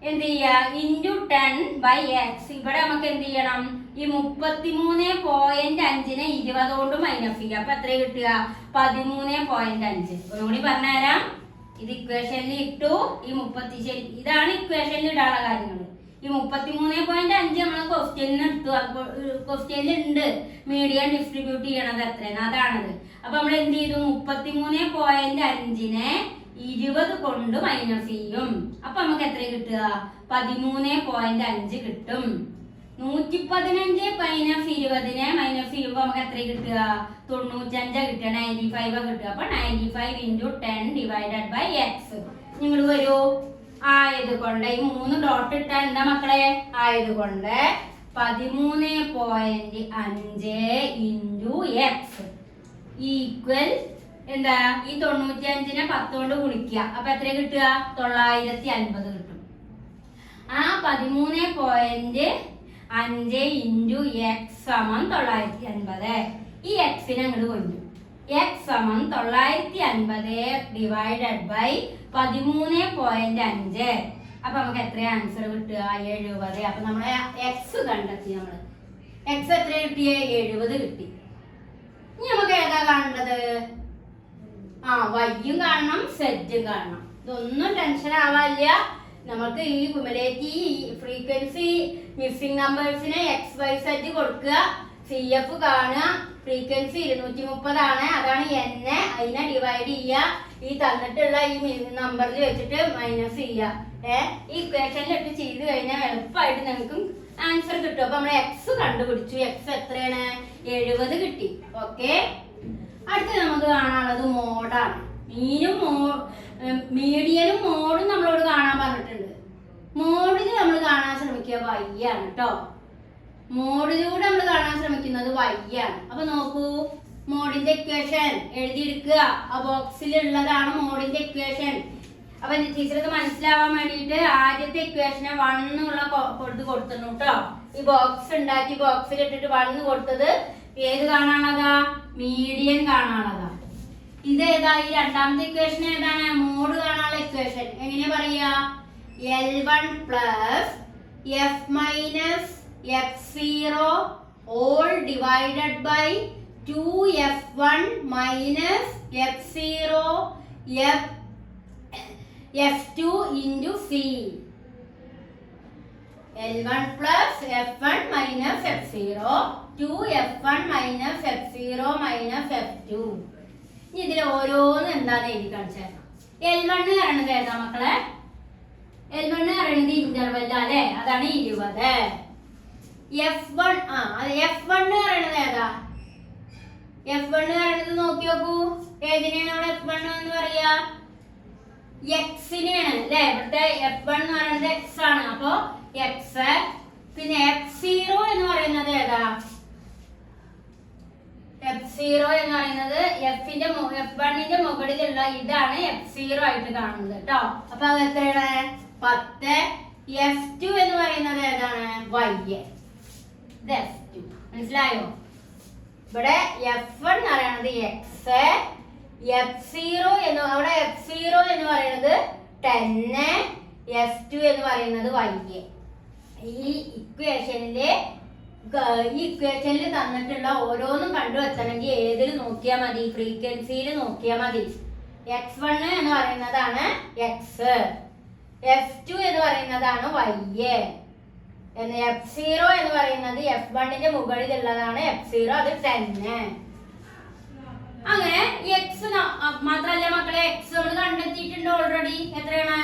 എന്ത് ചെയ്യുക? Into 10 by x. ഇവിടെ നമുക്ക് എന്ത് ചെയ്യണം? ഈ 33.5നെ 20 കൊണ്ട് മൈനസ് ചെയ്യുക. അപ്പൊ എത്ര കിട്ടുക? 13.5. ഒന്നുകൂടി പറഞ്ഞുതരാം. ഇത് ഇക്വേഷനിൽ ഇട്ടു. ഈ 30 ഇതാണ് ഇക്വേഷനിൽ ഇടാനുള്ള കാര്യങ്ങൾ. ഈ 33.5 നമ്മൾ ക്വസ്റ്റ്യനിൽ എടുത്തു. ക്വസ്റ്റ്യനിൽ ഉണ്ട് മീഡിയം ഡിസ്ട്രിബ്യൂട്ട് ചെയ്യണത് എത്രയാണ്, അതാണത്. അപ്പൊ നമ്മൾ എന്ത് ചെയ്തു? 33.5നെ 20 കൊണ്ട് മൈനസ് ചെയ്യും. അപ്പൊ നമുക്ക് എത്ര കിട്ടുക? 13.5 കിട്ടും. 115 മൈനസ് 20 മൈനസ് ചെയ്യുമ്പോ നമുക്ക് എത്ര കിട്ടുക? 95 കിട്ടുക. 95 കിട്ടുക. അപ്പൊ 95 × 10 ഡിവൈഡഡ് ബൈ എക്സ്. നിങ്ങൾ വരൂ. ആയതുകൊണ്ട് ഈ 3 ഡോട്ട് ഇട്ടാൽ എന്താ മക്കളെ? ആയതുകൊണ്ട് 13.5 × എക്സ് ഈക്വൽ എന്താ? ഈ 95നെ 10 കൊണ്ട് ഗുണിക്കുക. അപ്പൊ എത്ര കിട്ടുക? 950 കിട്ടും. ആ 13.5 × എക്സ് സമം 950. ഈ എക്സിനെ അങ്ങോട്ട് കൊണ്ടു. എക്സ് സമം 950 ഡിവൈഡഡ് ബൈ 13.5. അപ്പൊ നമുക്ക് എത്ര ആൻസർ കിട്ടുക? 70. അപ്പൊ നമ്മളെ എക്സ് കണ്ടെത്തി. നമ്മള് എക്സ് എത്ര കിട്ടിയേ? 70 കിട്ടി. ഇനി നമുക്ക് ഏതാ കാണേണ്ടത്? വൈയും കാണണം, സെറ്റും കാണണം. ഇതൊന്നും ടെൻഷൻ ആവാനില്ല. നമുക്ക് ഈ ക്യുമുലേറ്റീവ് ഫ്രീക്വൻസി മിസ്സിംഗ് നമ്പേഴ്സിന് എക്സ് വൈ സെറ്റ് കൊടുക്കുക. സി എഫ് കാണുക. ഫ്രീക്വൻസി 230 ആണ്. അതാണ് n. അതിനെ ഡിവൈഡ് ചെയ്യുക. ഈ തന്നിട്ടുള്ള ഈ നമ്പറിൽ വെച്ചിട്ട് മൈനസ് ചെയ്യുക. ഈ ഇക്വേഷനിൽ ഇട്ട് ചെയ്ത് കഴിഞ്ഞാൽ എളുപ്പമായിട്ട് നിങ്ങൾക്ക് ആൻസർ കിട്ടും. അപ്പൊ നമ്മൾ എക്സ് കണ്ടുപിടിച്ചു. എക്സ് എത്രയാണ്? 70 കിട്ടി. ഓക്കെ. അടുത്ത് നമുക്ക് കാണാനുള്ളത് മോഡാണ്. മീഡിയനും മോഡും നമ്മളോട് കാണാൻ പറഞ്ഞിട്ടുണ്ട്. മോഡിന് നമ്മൾ കാണാൻ ശ്രമിക്കുക y ആണ് കേട്ടോ. മോഡിലൂടെ നമ്മൾ കാണാൻ ശ്രമിക്കുന്നത് y ആണ്. അപ്പൊ നോക്കൂ, മോഡിന്റെ ഇക്വേഷൻ എഴുതിയെടുക്കുക. ആ ബോക്സിലുള്ളതാണ് മോഡിന്റെ ഇക്വേഷൻ. അപ്പൊ ടീച്ചർക്ക് മനസ്സിലാവാൻ വേണ്ടിയിട്ട് ആദ്യത്തെ ഇക്വേഷനെ 1 എന്നുള്ള കൊടുത്തിരുന്നു കേട്ടോ. ഈ ബോക്സ് ഉണ്ടാക്കി ബോക്സിൽ ഇട്ടിട്ട് 1 കൊടുത്തത് ഏത് കാണാനുള്ളതാ? മീഡിയൻ കാണാനുള്ളതാ. ഇത് ഏതാ? ഈ രണ്ടാമത്തെ ഇക്വേഷൻ ഏതാണ്? മോഡ് കാണാനുള്ള ഇക്വേഷൻ. എങ്ങനെയാ പറയാ? L1 plus f minus f0 all divided by 2f1 minus f0 f2 into c. L1 plus f1 minus f0 2f1 minus f0 minus f2. ഇനി ഇതിൽ ഓരോന്നും എന്താന്ന് എഴുതി കാണിച്ചേക്കാം. L1 പറയുന്നത് ഏതാ മക്കളെ? L1 പറയുന്നത് ഇന്റർവെൽ അല്ലേ? അതാണ് 20. f1 f1 പറയുന്നത് ഏതാ? f1 പറയുന്നത് നോക്കി നോക്കൂ. ഏതിനെയാണ് അവിടെ f1 എന്ന് പറയാ? എക്സിനെയാണ് അല്ലേ? ഇവിടുത്തെ f1 എന്ന് പറയുന്നത് x ആണ്. അപ്പൊ x. പിന്നെ f0 എന്ന് പറയുന്നത് ഏതാ? f0 എന്ന് പറയുന്നത് f1ന്റെ മുകളിലുള്ള ഇതാണ് f0 ആയിട്ട് കാണുന്നത് കേട്ടോ. അപ്പൊ അത് എത്രയാണ്? 10. f2 എന്ന് പറയുന്നത് ഏതാണ്? y. ഇത് f2. മനസ്സിലായോ? ഇവിടെ f1 എന്ന് പറയുന്നത് x, f0 എന്ന് അവിടെ f0 എന്ന് പറയുന്നത് 10, f2 എന്ന് പറയുന്നത് y. ഈ ഇക്വേഷനിൽ തന്നിട്ടുള്ള ഓരോന്നും കണ്ടുവെത്തണമെങ്കിൽ ഏതിൽ നോക്കിയാൽ മതി? ഫ്രീക്വൻസിയിൽ നോക്കിയാൽ മതി. x1 എന്ന് പറയുന്നതാണ് x, f2 എന്ന് പറയുന്നതാണ് y, f0 എന്ന് പറയുന്നത് f1ന്റെ മുകളിലുള്ളതാണ് f0, അത് 10. അങ്ങനെ x മാത്രല്ല മക്കളെ, x നമ്മൾ കണ്ടെത്തിയിട്ടുണ്ട് ഓൾറെഡി. എത്രയാണ്?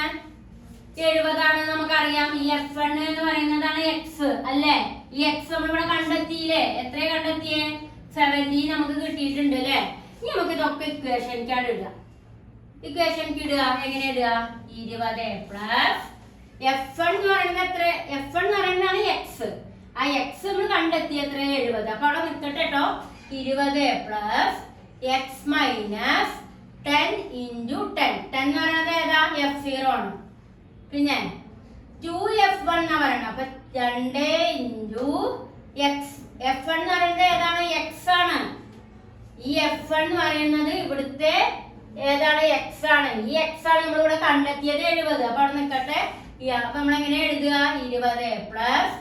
70 ആണ് നമുക്കറിയാം. ഈ f1 എന്ന് പറയുന്നതാണ് x അല്ലേ? ഈ x നമ്മൾ ഇവിടെ കണ്ടെത്തിയില്ലേ? എത്ര കണ്ടെത്തിയേ? 70 നമുക്ക് കിട്ടിയിട്ടുണ്ട് അല്ലേ? ഇനി നമുക്ക് ഇതൊക്കെ ഇക്വേഷനിക്കാണ് ഇടുക. ഇക്വേഷനിക്ക് ഇടുക. എങ്ങനെ ഇടുക? 20 പ്ലസ് f1 എന്ന് പറയുന്നത് എത്ര? f1 എന്ന് പറയുന്നതാണ് x. ആ x നമ്മൾ കണ്ടെത്തി എത്ര? 70. അപ്പൊ അവിടെ നിൽക്കട്ടെ കേട്ടോ. 20 പ്ലസ് x മൈനസ് 10 ഇൻറ്റു 10. 10 എന്ന് പറയുന്നത് ഏതാ? f0 ആണ്. പിന്നെ 2f1 എന്നാ പറയണത്. അപ്പൊ 2 ഇൻറ്റു x. f1 എന്ന് പറയുന്നത് ഏതാണ്? x ആണ്. ഈ f1 എന്ന് പറയുന്നത് ഇവിടുത്തെ ഏതാണ്? x ആണ്. ഈ x ആണ് നമ്മളിവിടെ കണ്ടെത്തിയത് 70. അപ്പൊ അവിടെ നിൽക്കട്ടെ. അപ്പൊ നമ്മളെങ്ങനെ എഴുതുക? 20 plus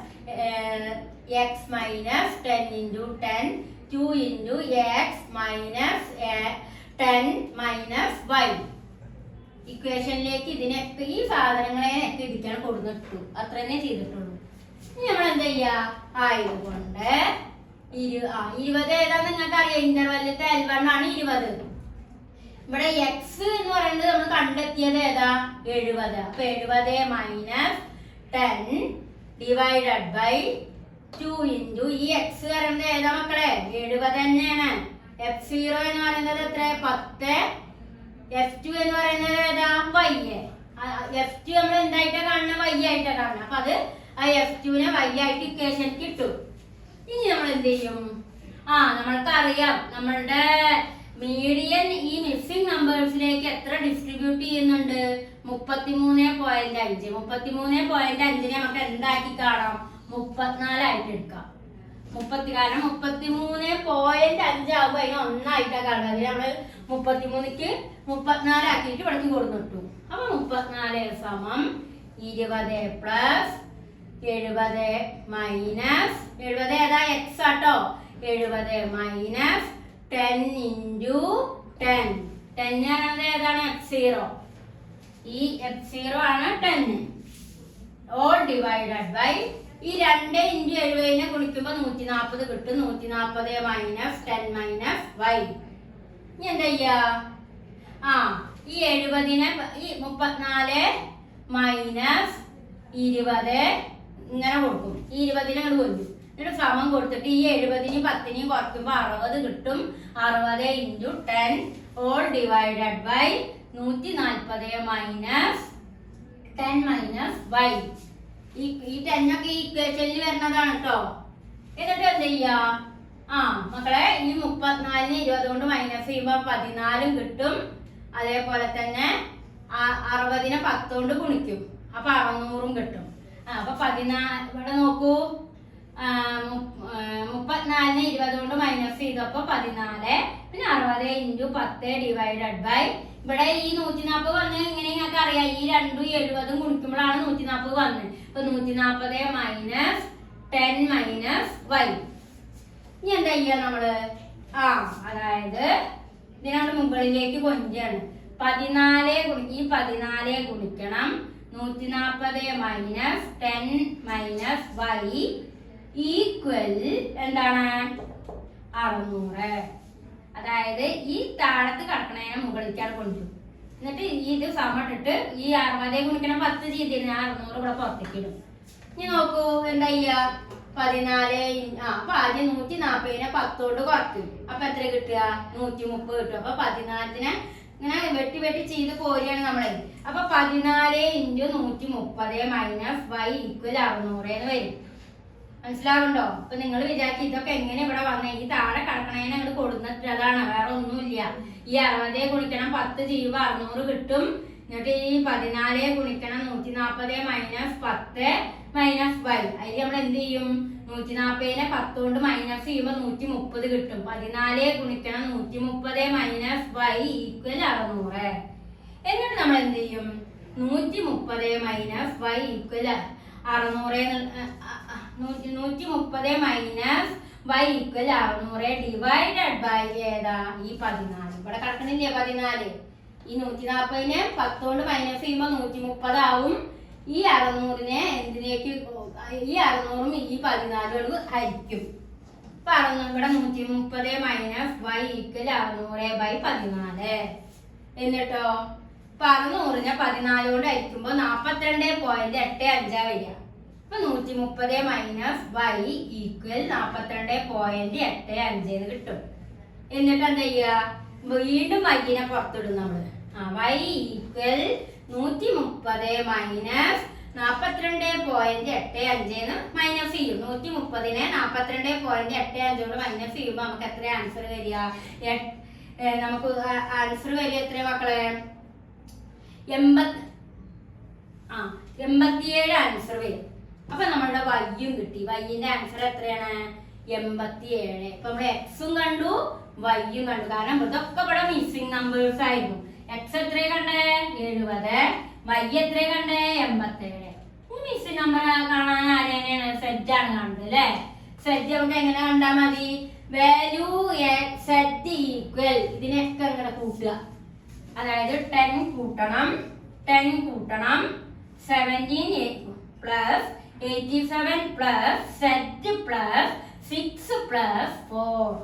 x minus 10 into 10 2 into x minus 10 minus y. ഇക്വേഷനിലേക്ക് ഇതിനൊക്കെ ഈ സാധനങ്ങളെയൊക്കെ ഇടിക്കാൻ കൊടുത്തിട്ടു. അത്ര തന്നെ ചെയ്തിട്ടുള്ളൂ. ഇനി നമ്മൾ എന്താ ചെയ്യാ? ആയതുകൊണ്ട് 20 ഏതാ നിങ്ങൾക്ക് അറിയാം? ഇന്റർവെല്ലിലത്തെ L1 ആണ് 20. ഇവിടെ എക്സ് എന്ന് പറയുന്നത് നമ്മൾ കണ്ടെത്തിയത് ഏതാ 70. അപ്പൊ 70 മൈനസ് 10 ഡിവൈഡഡ് ബൈ 2 ഇൻറ്റു ഈ എക്സ് പറയുന്നത് ഏതാ മക്കളെ 70 തന്നെയാണ്. F0 എന്ന് പറയുന്നത് എത്ര 10. F2 എന്ന് പറയുന്നത് ഏതാ y. F2 നമ്മൾ എന്തായിട്ടാ കാണുന്നത് y ആയിട്ടാ കാണുന്നത്. അപ്പൊ അത് ആ F2നെ y ആയിട്ട് ഇക്വേഷൻ കിട്ടും. ഇനി നമ്മൾ എന്ത് ചെയ്യും? നമ്മൾക്ക് അറിയാം നമ്മളുടെ മീഡിയൻ ഈ മിസ്സിംഗ് നമ്പേഴ്സിലേക്ക് എത്ര ഡിസ്ട്രിബ്യൂട്ട് ചെയ്യുന്നുണ്ട് 33.5. 33.5 നമുക്ക് എന്താക്കി കാണാം 34 ആയിട്ട് എടുക്കാം. കാരണം 33.5 ആകുമ്പോൾ അതിന് 1 ആയിട്ടാണ് കാണുന്നത്. അതിന് നമ്മള് 33ക്ക് 34 ആക്കിയിട്ട് ഇവിടേക്ക് കൊടുത്തിട്ടു. അപ്പൊ 34 സമം 20 പ്ലസ് 70 മൈനസ് 70 ഏതാ എക്സ് ആട്ടോ 70 മൈനസ് 10 ഇൻറ്റു 10. 10 ആണത് ഏതാണ് F0. ഈ F0 ആണ് 10. ഓൾ ഡിവൈഡഡ് ബൈ ഈ 2 ഇൻറ്റു 70നെ ഗുണിക്കുമ്പോൾ 140 കിട്ടും. 140 മൈനസ് 10 മൈനസ് y. ഇനി എന്താ ചെയ്യാ ഈ 70നെ ഈ 34 മൈനസ് 20 ഇങ്ങനെ കൊടുക്കും. ഈ 20നെ അങ്ങോട്ട് കൊല്ലും. എന്നിട്ട് സമം കൊടുത്തിട്ട് ഈ 70നെയും 10നെയും കുറയ്ക്കുമ്പോൾ 60 കിട്ടും. 60 into 10 all divided by 140 minus 10 minus y. ഈ 10 ഒക്കെ ഈ ഇക്വേഷനിൽ വരുന്നതാണ് കേട്ടോ. എന്നിട്ട് എന്ത് ചെയ്യാ മക്കളെ ഈ 34നെ 20 കൊണ്ട് മൈനസ് ചെയ്യുമ്പോൾ 14 കിട്ടും. അതേപോലെ തന്നെ 60നെ 10 കൊണ്ട് ഗുണിക്കും. അപ്പൊ 600 കിട്ടും. അപ്പൊ 14 ഇവിടെ നോക്കൂ 34നെ 20 കൊണ്ട് മൈനസ് ചെയ്തപ്പോ 14 പിന്നെ 60 ഇൻറ്റു 10 ഡിവൈഡഡ് ബൈ ഇവിടെ ഈ 140 വന്ന് ഇങ്ങനെ നിങ്ങൾക്ക് അറിയാം ഈ 2 70 ഗുണിക്കുമ്പോഴാണ് 140 വന്നത്. അപ്പൊ 140 മൈനസ് 10 മൈനസ് y. ഇനി എന്താ ചെയ്യാ നമ്മള് അതായത് ഇതിനാണ് മുകളിലേക്ക് കൊഞ്ചാണ് 14 ഈ 14 ഗുണിക്കണം 140 മൈനസ് 10 മൈനസ് y ഈക്വൽ എന്താണ് 600. അതായത് ഈ താഴത്ത് കിടക്കണതിനെ മുകളിലേക്കാണ് കൊണ്ടുവരും. എന്നിട്ട് ഇത് സമട്ടിട്ട് ഈ 60 ഗുണിക്കണം 10 ചെയ്തിരുന്ന 600 ഇവിടെ പുറത്തേക്ക് ഇടും. ഇനി നോക്കൂ എന്താ ചെയ്യാ 14 അപ്പൊ ആദ്യം 140നെ 10 കൊണ്ട് കുറയ്ക്കും. അപ്പൊ എത്ര കിട്ടുക 130 കിട്ടും. അപ്പൊ 14നെ ഇങ്ങനെ വെട്ടി വെട്ടി ചെയ്ത് പോരുകയാണ് നമ്മളെ. അപ്പൊ 14 ഇൻറ്റു 130 മൈനസ് y ഈക്വൽ 600 എന്ന് വരും. മനസ്സിലാവുണ്ടോ? അപ്പൊ നിങ്ങൾ വിചാരിക്കും ഇതൊക്കെ എങ്ങനെ ഇവിടെ വന്നേ? ഈ താഴെ കിടക്കണേനെ അങ്ങോട്ട് കൊടുത്തിട്ടതാണ്, വേറെ ഒന്നുമില്ല. ഈ 60 ഗുണിക്കണം 10 ചെയ്യുമ്പോൾ 600 കിട്ടും. എന്നിട്ട് ഈ 14 ഗുണിക്കണം 140 മൈനസ് 10 മൈനസ് y. അതിൽ നമ്മൾ എന്ത് ചെയ്യും 140നെ 10 കൊണ്ട് മൈനസ് ചെയ്യുമ്പോൾ 130 കിട്ടും. 14 ഗുണിക്കണം 130 മൈനസ് y ഈക്വൽ 600. എന്നിട്ട് നമ്മൾ എന്ത് ചെയ്യും 130 minus y equal 600 130 minus y equal 600 divided by ഏതാ ഈ 14. ഇവിടെ കിടക്കണില്ലേ 14. ഈ 140നെ 10 കൊണ്ട് മൈനസ് ചെയ്യുമ്പോൾ 130 ആവും. ഈ 600നെ എന്തിലേക്ക് ഈ 600ഉം ഈ 14 ഹരിക്കും. അപ്പൊ ഇവിടെ 130 മൈനസ് y ഈക്വൽ 600 ബൈ 14. എന്നിട്ടോ 600നെ 14 കൊണ്ട് ഹരിക്കുമ്പോൾ 42.85 വരിക. അപ്പൊ 130 മൈനസ് y ഈക്വൽ 42.85 കിട്ടും. എന്നിട്ട് എന്താ ചെയ്യുക വീണ്ടും വൈകിനെ പുറത്തിടും നമ്മള്. y ഈക്വൽ 130 മൈനസ് 42.85 മൈനസ് ചെയ്യും. 130നെ 42.85 കൊണ്ട് മൈനസ് ചെയ്യുമ്പോൾ നമുക്ക് എത്ര ആൻസർ വരിക? നമുക്ക് ആൻസർ വരിക എത്ര മക്കളെ? 87 ആൻസർ വരും. അപ്പൊ നമ്മളുടെ വൈയും കിട്ടി. വൈന്റെ ആൻസർ എത്രയാണ്? 87. ഇപ്പൊ നമ്മള് എക്സും കണ്ടു വൈയും കണ്ടു. കാരണം ഇതൊക്കെ ഇവിടെ മിസ്സിംഗ് നമ്പേഴ്സ് ആയിരുന്നു. എക്സ് എത്ര കണ്ടേ 70, വൈ എത്ര കണ്ടേ 87. മിസ്സിംഗ് നമ്പർ കാണാൻ ആരെയാണ്? സെറ്റ് ആണ് കണ്ടത് അല്ലെ? സെറ്റ് നമുക്ക് എങ്ങനെ കണ്ടാൽ മതി? വാല്യൂ സെറ്റ് ഈക്വൽ ഇതിനൊക്കെ ഇങ്ങനെ കൂട്ടുക. അതായത് 10 കൂട്ടണം 17 plus 87 plus set plus 6 plus 4.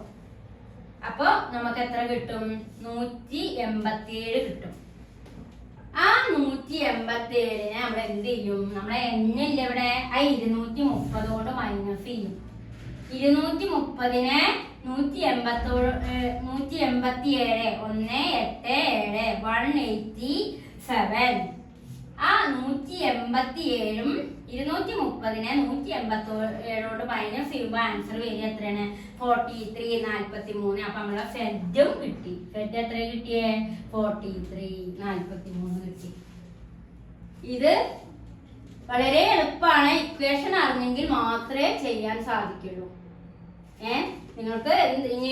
അപ്പോൾ നമുക്ക് എത്ര കിട്ടും? 187 കിട്ടും. ആ 187 നമ്മൾ എന്ത് ചെയ്യും? നമ്മളെ എണ്ണില്ല ഇവിടെ, ആ 230 കൊണ്ട് മൈനസ് ചെയ്യും. 230-നെ 187 187 ആ 187-ഉം 230-നെ 187 കൊണ്ട് മൈനസ് ചെയ്യുമ്പോൾ ആൻസർ വരിക എത്രയാണ്? 43 43. അപ്പൊ നമ്മളെ ഫെഡും കിട്ടി. ഫെഡ് എത്ര കിട്ടിയേ? 43 43 കിട്ടി. ഇത് വളരെ എളുപ്പമാണ്. ഇക്വേഷൻ അറിഞ്ഞെങ്കിൽ മാത്രമേ ചെയ്യാൻ സാധിക്കുള്ളൂ. നിങ്ങൾക്ക് ഇനി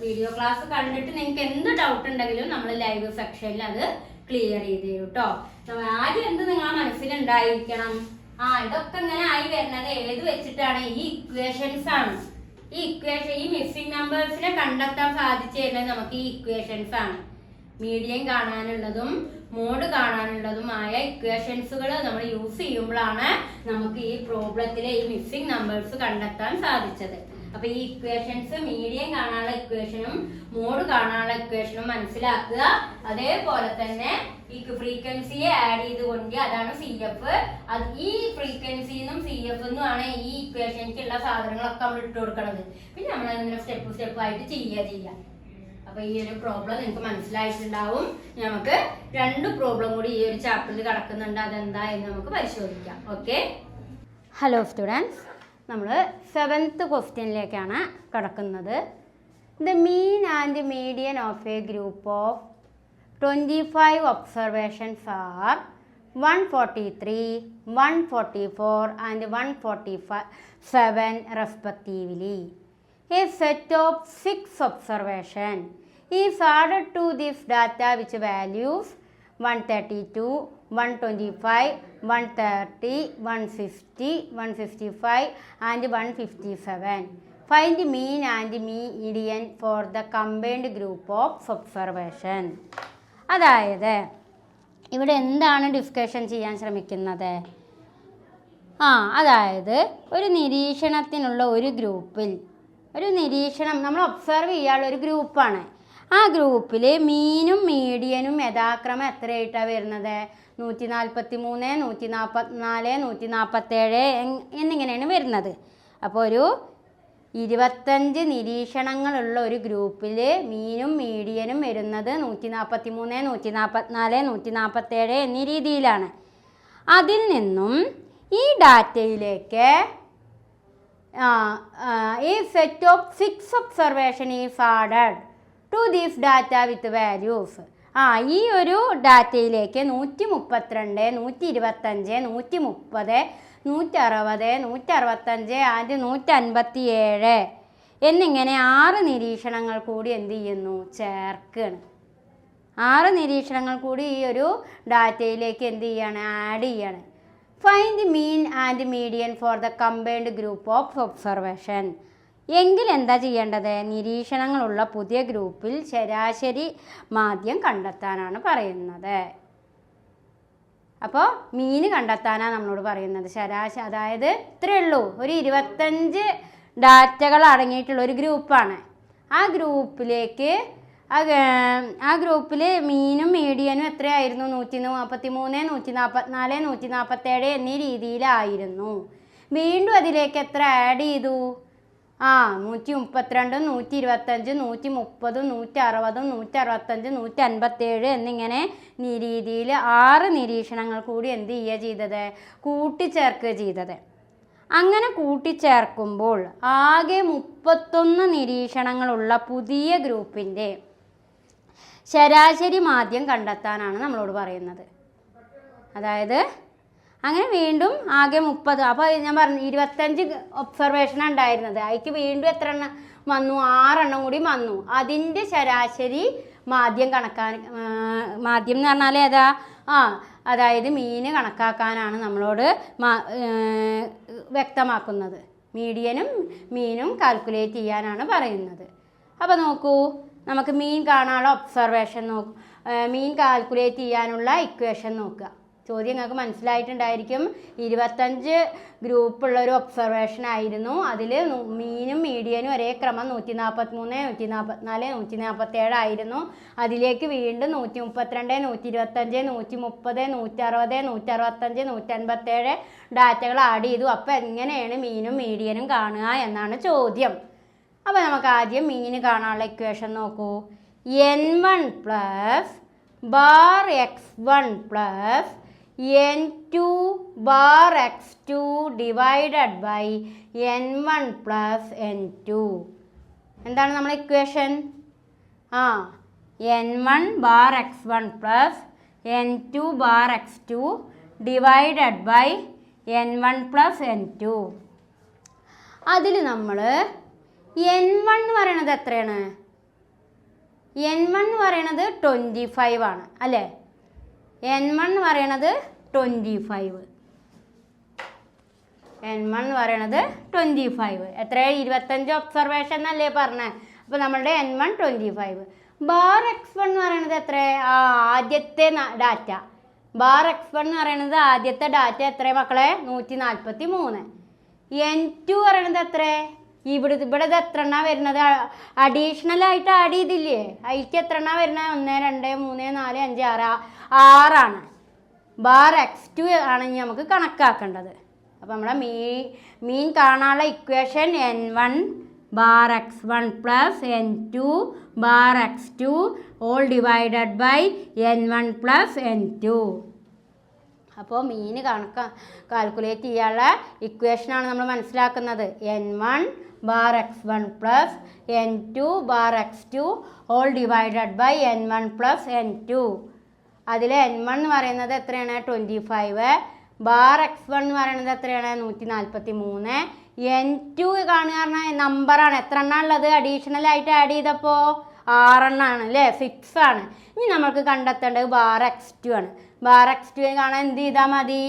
വീഡിയോ ക്ലാസ് കണ്ടിട്ട് നിങ്ങൾക്ക് എന്ത് ഡൗട്ട് ഉണ്ടെങ്കിലും നമ്മൾ ലൈവ് സെക്ഷനിൽ അത് ക്ലിയർ ചെയ്ത് തരും കേട്ടോ. ആദ്യം എന്ത് നിങ്ങളെ മനസ്സിലുണ്ടായിരിക്കണം? ഇതൊക്കെ ഇങ്ങനെ ആയി വരുന്നത് ഏത് വെച്ചിട്ടാണ്? ഈ ഇക്വേഷൻസ് ആണ്. ഈ മിസ്സിംഗ് നമ്പേഴ്സിനെ കണ്ടെത്താൻ സാധിച്ചു കഴിഞ്ഞാൽ നമുക്ക് ഈ ഇക്വേഷൻസ് ആണ്. മീഡിയം കാണാനുള്ളതും മോഡ് കാണാനുള്ളതുമായ ഇക്വേഷൻസുകൾ നമ്മൾ യൂസ് ചെയ്യുമ്പോഴാണ് നമുക്ക് ഈ പ്രോബ്ലത്തിലെ ഈ മിസ്സിംഗ് നമ്പേഴ്സ് കണ്ടെത്താൻ സാധിച്ചത്. അപ്പൊ ഈ ഇക്വേഷൻസ്, മീഡിയം കാണാനുള്ള ഇക്വേഷനും മോഡ് കാണാനുള്ള ഇക്വേഷനും മനസ്സിലാക്കുക. അതേപോലെ തന്നെ ഈ ഫ്രീക്വൻസിയെ ആഡ് ചെയ്തുകൊണ്ട്, അതാണ് CF. അത് ഈ ഫ്രീക്വൻസിന്നും CF എന്നും ആണ് ഈ ഇക്വേഷനിലുള്ള സാധനങ്ങളൊക്കെ നമ്മൾ ഇട്ട് കൊടുക്കുന്നത്. പിന്നെ നമ്മൾ അതിങ്ങനെ സ്റ്റെപ്പ് ആയിട്ട് ചെയ്യാം. അപ്പൊ ഈ ഒരു പ്രോബ്ലം നിങ്ങൾക്ക് മനസ്സിലായിട്ടുണ്ടാവും. നമുക്ക് 2 പ്രോബ്ലം കൂടി ഈ ഒരു ചാപ്റ്ററിൽ കിടക്കുന്നുണ്ട്. അതെന്താ എന്ന് നമുക്ക് പരിശോധിക്കാം. ഓക്കെ, ഹലോ സ്റ്റുഡൻസ്, നമ്മൾ 7th ക്വസ്റ്റ്യനിലേക്കാണ് കിടക്കുന്നത്. The mean and median of A group of 25 observations R 143, 144 and 147 respectively. A set of 6 observations is added to this data which values 132, 125, 130, 150, 155 and 157. Find mean and median for the combined group of observation. അതായത് ഇവിടെ എന്താണ് discussion ചെയ്യാൻ ശ്രമിക്കുന്നത്? അതായത് ഒരു നിരീക്ഷണത്തിനുള്ള ഒരു ഗ്രൂപ്പിൽ, ഒരു നിരീക്ഷണം നമ്മൾ ഒബ്സർവ് ചെയ്യാനുള്ള ഒരു ഗ്രൂപ്പാണ്. ആ ഗ്രൂപ്പിൽ മീനും മീഡിയനും യഥാക്രമം എത്രയായിട്ടാണ് വരുന്നത്? 143, 144, 147 എന്നിങ്ങനെയാണ് വരുന്നത്. അപ്പോൾ ഒരു 25 നിരീക്ഷണങ്ങളുള്ള ഒരു ഗ്രൂപ്പിൽ മീനും മീഡിയനും വരുന്നത് 143, 144, 147 എന്നീ രീതിയിലാണ്. അതിൽ നിന്നും ഈ ഡാറ്റയിലേക്ക് ഈ set of 6 observation is added to these data with values. ഈ ഒരു ഡാറ്റയിലേക്ക് 132, 125, 130, 160, 165 ആൻഡ് 157 എന്നിങ്ങനെ 6 നിരീക്ഷണങ്ങൾ കൂടി എന്ത് ചെയ്യുന്നു? ചേർക്കുകയാണ്. 6 നിരീക്ഷണങ്ങൾ കൂടി ഈ ഒരു ഡാറ്റയിലേക്ക് എന്ത് ചെയ്യാണ്? ആഡ് ചെയ്യാണ്. Find mean and median for the combined group of observation. എങ്കിൽ എന്താ ചെയ്യേണ്ടത്? നിരീക്ഷണങ്ങളുള്ള പുതിയ ഗ്രൂപ്പിൽ ശരാശരി മാധ്യം കണ്ടെത്താനാണ് പറയുന്നത്. അപ്പോൾ മീൻ കണ്ടെത്താനാണ് നമ്മളോട് പറയുന്നത്. ശരാശരി, അതായത് ഇത്രയേ ഉള്ളൂ, ഒരു 25 ഡാറ്റകൾ അടങ്ങിയിട്ടുള്ള ഒരു ഗ്രൂപ്പാണ്. ആ ഗ്രൂപ്പിലേക്ക് ആ ഗ്രൂപ്പിൽ മീനും മീഡിയനും എത്രയായിരുന്നു? 143, 144, 147 എന്നീ രീതിയിലായിരുന്നു. വീണ്ടും അതിലേക്ക് എത്ര ആഡ് ചെയ്തു? 132, 125, 130, 160, 165, 157 എന്നിങ്ങനെ രീതിയിൽ 6 നിരീക്ഷണങ്ങൾ കൂടി എന്ത് ചെയ്യുക ചെയ്തത്? കൂട്ടിച്ചേർക്കുക ചെയ്തത്. അങ്ങനെ കൂട്ടിച്ചേർക്കുമ്പോൾ ആകെ 31 നിരീക്ഷണങ്ങളുള്ള പുതിയ ഗ്രൂപ്പിൻ്റെ ശരാശരി മാധ്യം കണ്ടെത്താനാണ് നമ്മളോട് പറയുന്നത്. അതായത് അങ്ങനെ വീണ്ടും ആകെ 30. അപ്പോൾ ഞാൻ പറഞ്ഞു 25 ഒബ്സർവേഷനാണ് ഉണ്ടായിരുന്നത്. അതിക്ക് വീണ്ടും എത്ര എണ്ണം വന്നു? 6 എണ്ണം കൂടി വന്നു. അതിൻ്റെ ശരാശരി മാധ്യം മാധ്യം എന്ന് പറഞ്ഞാൽ ഏതാ? അതായത് മീൻ കണക്കാക്കാനാണ് നമ്മളോട് വ്യക്തമാക്കുന്നത്. മീഡിയനും മീനും കാൽക്കുലേറ്റ് ചെയ്യാനാണ് പറയുന്നത്. അപ്പോൾ നോക്കൂ, നമുക്ക് മീൻ കാണാനുള്ള ഒബ്സർവേഷൻ മീൻ കാൽക്കുലേറ്റ് ചെയ്യാനുള്ള ഇക്വേഷൻ നോക്കുക. ചോദ്യം നിങ്ങൾക്ക് മനസ്സിലായിട്ടുണ്ടായിരിക്കും. 25 ഗ്രൂപ്പുള്ള ഒരു ഒബ്സർവേഷൻ ആയിരുന്നു. അതിൽ മീനും മീഡിയനും ഒരേ ക്രമം 143, 144, 147 ആയിരുന്നു. അതിലേക്ക് വീണ്ടും 132, 125, 130, 160, 165, 187 ഡാറ്റകൾ ആഡ് ചെയ്തു. അപ്പോൾ എങ്ങനെയാണ് മീനും മീഡിയനും കാണുക എന്നാണ് ചോദ്യം. അപ്പോൾ നമുക്ക് ആദ്യം മീൻ കാണാനുള്ള ഇക്വേഷൻ നോക്കൂ. n1 plus bar x1 plus n2 bar x2 divided by n1 plus n2. എന്താണ് നമ്മുടെ equation? n1 bar x1 plus n2 bar x2 divided by n1 plus n2. അതിൽ നമ്മൾ n1 എന്ന് പറയണത് എത്രയാണ്? n1 എന്ന് പറയണത് 25 ആണ് അല്ലേ? n1 എന്ന് പറയണത് 25. n1 എന്ന് പറയണത് 25. എത്ര? 25 ഒബ്സർവേഷൻ എന്നല്ലേ പറഞ്ഞത്. അപ്പോൾ നമ്മളുടെ n1 25. ബാർ x1 എന്ന് പറയണത് എത്ര? ആദ്യത്തെ ഡാറ്റ. ബാർ x1 എന്ന് പറയണത് ആദ്യത്തെ ഡാറ്റ എത്ര മക്കളെ? 143. n2 പറയണത് എത്ര? ഇവിടെ ഇത് എത്ര എണ്ണ വരുന്നത്? അഡീഷണൽ ആയിട്ട് ആഡ് ചെയ്തില്ലേ? അതിലേക്ക് എത്ര എണ്ണ വരുന്നത്? 1, 2, 3, 4, 5, 6 6ആണ്. ബാർ x2 ആണ് ഇനി നമുക്ക് കണക്കാക്കേണ്ടത്. അപ്പോൾ നമ്മുടെ മീൻ കാണാനുള്ള equation n1 bar x1 plus n2 bar x2 all divided by n1 plus n2. അപ്പോൾ മീൻ കാൽക്കുലേറ്റ് ചെയ്യാനുള്ള ഇക്വേഷനാണ് നമ്മൾ മനസ്സിലാക്കുന്നത്. n1 bar x1 plus n2 bar x2 all divided by n1 plus n2. അതിൽ n1 എന്ന് പറയുന്നത് എത്രയാണ്? 25. ബാർ x1 എന്ന് പറയുന്നത് എത്രയാണ്? 143. n2 കാണുക നമ്പറാണ്. എത്ര എണ്ണമാണ് ഉള്ളത്? അഡീഷണൽ ആയിട്ട് ആഡ് ചെയ്തപ്പോൾ 6 എണ്ണമാണ് അല്ലേ? 6 ആണ്. ഇനി നമ്മൾക്ക് കണ്ടെത്തേണ്ടത് ബാർ x2 ആണ്. ബാർ x2 കാണാൻ എന്ത് ചെയ്താൽ മതി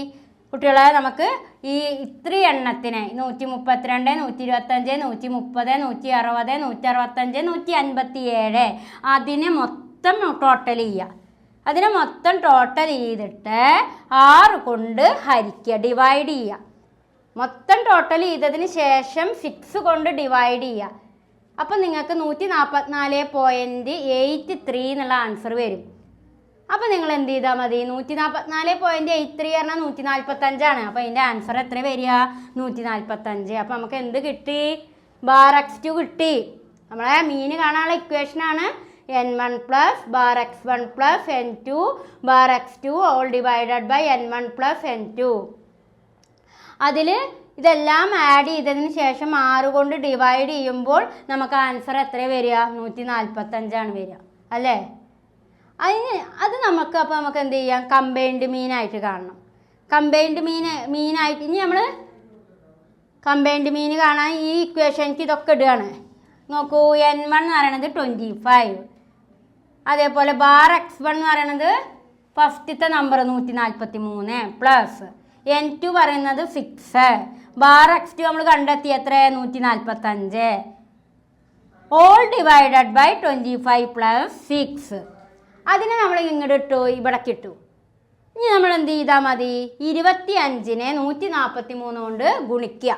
കുട്ടികളെ? നമുക്ക് ഈ ഇത്രയും എണ്ണത്തിനെ 132, 125, 130, 160, 165, 157 അതിനെ മൊത്തം ടോട്ടൽ ചെയ്യുക. അതിനെ മൊത്തം ടോട്ടൽ ചെയ്തിട്ട് 6 കൊണ്ട് ഹരിക്കുക, ഡിവൈഡ് ചെയ്യുക. മൊത്തം ടോട്ടൽ ചെയ്തതിന് ശേഷം 6 കൊണ്ട് ഡിവൈഡ് ചെയ്യുക. അപ്പം നിങ്ങൾക്ക് 144.83 എന്നുള്ള ആൻസർ വരും. അപ്പോൾ നിങ്ങൾ എന്ത് ചെയ്താൽ മതി? 144.83 പറഞ്ഞാൽ 145 അപ്പോൾ അതിൻ്റെ ആൻസർ എത്ര വരിക? 145. അപ്പോൾ നമുക്ക് എന്ത് കിട്ടി? ബാർ x2 കിട്ടി. നമ്മളെ മീൻ കാണാനുള്ള ഇക്വേഷനാണ് n1 plus bar x1 plus n2 bar x2 all divided by n1 plus n2. അതിൽ ഇതെല്ലാം ആഡ് ചെയ്തതിന് ശേഷം 6 കൊണ്ട് ഡിവൈഡ് ചെയ്യുമ്പോൾ നമുക്ക് ആൻസർ എത്ര വരിക? 145 വരിക അല്ലേ? അത് നമുക്ക് അപ്പോൾ നമുക്ക് എന്ത് ചെയ്യാം? കമ്പൈൻഡ് മീനായിട്ട് കാണണം. കമ്പൈൻഡ് മീനായിട്ട് ഇനി നമ്മൾ കമ്പൈൻഡ് മീൻ കാണാൻ ഈ ഇക്വേഷനിക്ക് ഇതൊക്കെ ഇടുകയാണ്. നോക്കൂ, n1 എന്ന് പറയണത് 25. അതേപോലെ ബാർ x1 എന്ന് പറയണത് ഫസ്റ്റത്തെ നമ്പർ 143 പ്ലസ് n2 പറയുന്നത് 6. ബാർ x2 നമ്മൾ കണ്ടെത്തി എത്ര? 145. All divided by 25 plus 6. അതിനെ നമ്മൾ ഇങ്ങോട്ട് ഇട്ടു, ഇവിടെ കിട്ടു. ഇനി നമ്മൾ എന്ത് ചെയ്താൽ മതി? 25നെ 143 കൊണ്ട് ഗുണിക്കുക.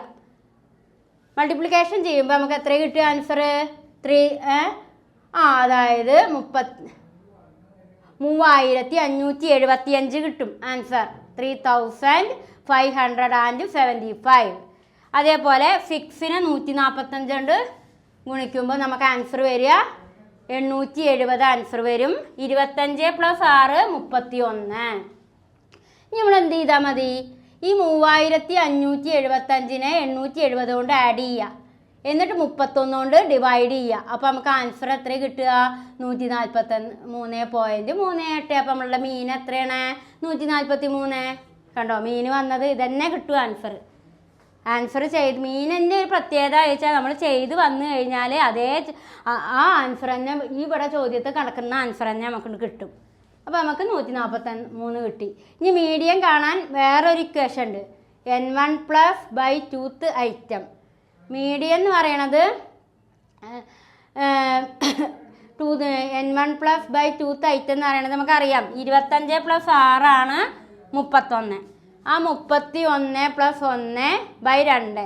മൾട്ടിപ്ലിക്കേഷൻ ചെയ്യുമ്പോൾ നമുക്ക് എത്ര കിട്ടുക ആൻസർ? 3 അതായത് 3575 കിട്ടും ആൻസർ. 3575. അതേപോലെ 6നെ 145 കൊണ്ട് ഗുണിക്കുമ്പോൾ നമുക്ക് ആൻസർ വരിക 870 ആൻസർ വരും. 25 പ്ലസ് 6 31. ഇനി നമ്മൾ എന്ത് ചെയ്താൽ മതി? ഈ 3575നെ 870 കൊണ്ട് ആഡ് ചെയ്യുക. എന്നിട്ട് 31 കൊണ്ട് ഡിവൈഡ് ചെയ്യുക. അപ്പോൾ നമുക്ക് ആൻസർ എത്ര കിട്ടുക? 143.38. അപ്പോൾ നമ്മളുടെ മീൻ എത്രയാണ്? 143. കണ്ടോ, മീൻ വന്നത് ഇതന്നെ കിട്ടും ആൻസർ ചെയ്ത്. മീനിൻ്റെ ഒരു പ്രത്യേകത വെച്ചാൽ നമ്മൾ ചെയ്ത് വന്നു കഴിഞ്ഞാൽ അതേ ആ ആൻസർ തന്നെ ഇവിടെ ചോദ്യത്തിൽ കിടക്കുന്ന ആൻസർ തന്നെ നമുക്ക് കിട്ടും. അപ്പോൾ നമുക്ക് 143 കിട്ടി. ഇനി മീഡിയം കാണാൻ വേറൊരു ഇക്വേഷൻ ഉണ്ട്. n1 plus by tooth item. Medium എന്ന് പറയണത് n1 plus by tooth item എന്ന് പറയണത് നമുക്കറിയാം 25 പ്ലസ് 6 ആണ് 31. ആ 31 + 1/2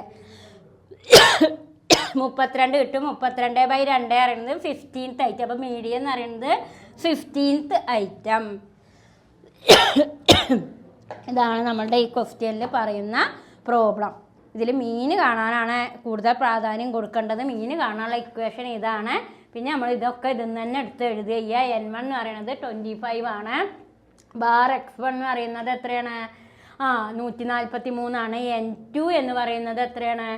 32 കിട്ടും. 32/2 പറയുന്നത് 15th ഐറ്റം. അപ്പോൾ മീഡിയം എന്ന് പറയുന്നത് 15th ഐറ്റം. ഇതാണ് നമ്മളുടെ ഈ ക്വസ്റ്റ്യനിൽ പറയുന്ന പ്രോബ്ലം. ഇതിൽ മീൻ കാണാനാണ് കൂടുതൽ പ്രാധാന്യം കൊടുക്കേണ്ടത്. മീൻ കാണാനുള്ള ഇക്വേഷൻ ഇതാണ്. പിന്നെ നമ്മൾ ഇതൊക്കെ ഇതിൽ നിന്ന് തന്നെ എടുത്ത് എഴുതുക ചെയ്യുക. N1 എന്ന് പറയുന്നത് 25 ആണ്. ബാർ X1 എന്ന് പറയുന്നത് എത്രയാണ്? 143 ആണ്. N2 എന്ന് പറയുന്നത് എത്രയാണ്?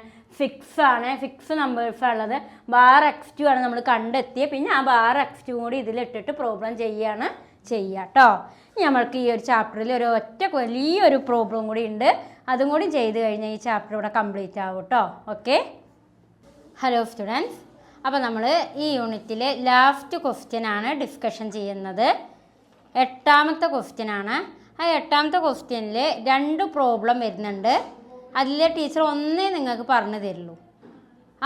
6 ആണ്. 6 നമ്പേഴ്സാണ് ഉള്ളത്. ബാർ X2 ആണ് നമ്മൾ കണ്ടെത്തിയത്. പിന്നെ ആ ബാർ X2 കൂടി ഇതിലിട്ടിട്ട് പ്രോബ്ലം ചെയ്യുക കേട്ടോ. ഇനി നമ്മൾക്ക് ഈ ഒരു ചാപ്റ്ററിൽ ഒരു വലിയൊരു പ്രോബ്ലം കൂടി ഉണ്ട്. അതും കൂടി ചെയ്ത് കഴിഞ്ഞാൽ ഈ ചാപ്റ്റർ ഇവിടെ കംപ്ലീറ്റ് ആവും കേട്ടോ. ഓക്കെ. ഹലോ സ്റ്റുഡൻസ്, അപ്പോൾ നമ്മൾ ഈ യൂണിറ്റിലെ ലാസ്റ്റ് ക്വസ്റ്റ്യൻ ആണ് ഡിസ്കഷൻ ചെയ്യുന്നത്. 8ാമത്തെ ക്വസ്റ്റ്യൻ ആണ്. ആ 8ാമത്തെ ക്വസ്റ്റ്യനിൽ 2 പ്രോബ്ലം വരുന്നുണ്ട്. അതിലെ ടീച്ചർ ഒന്നേ നിങ്ങൾക്ക് പറഞ്ഞു തരുള്ളൂ.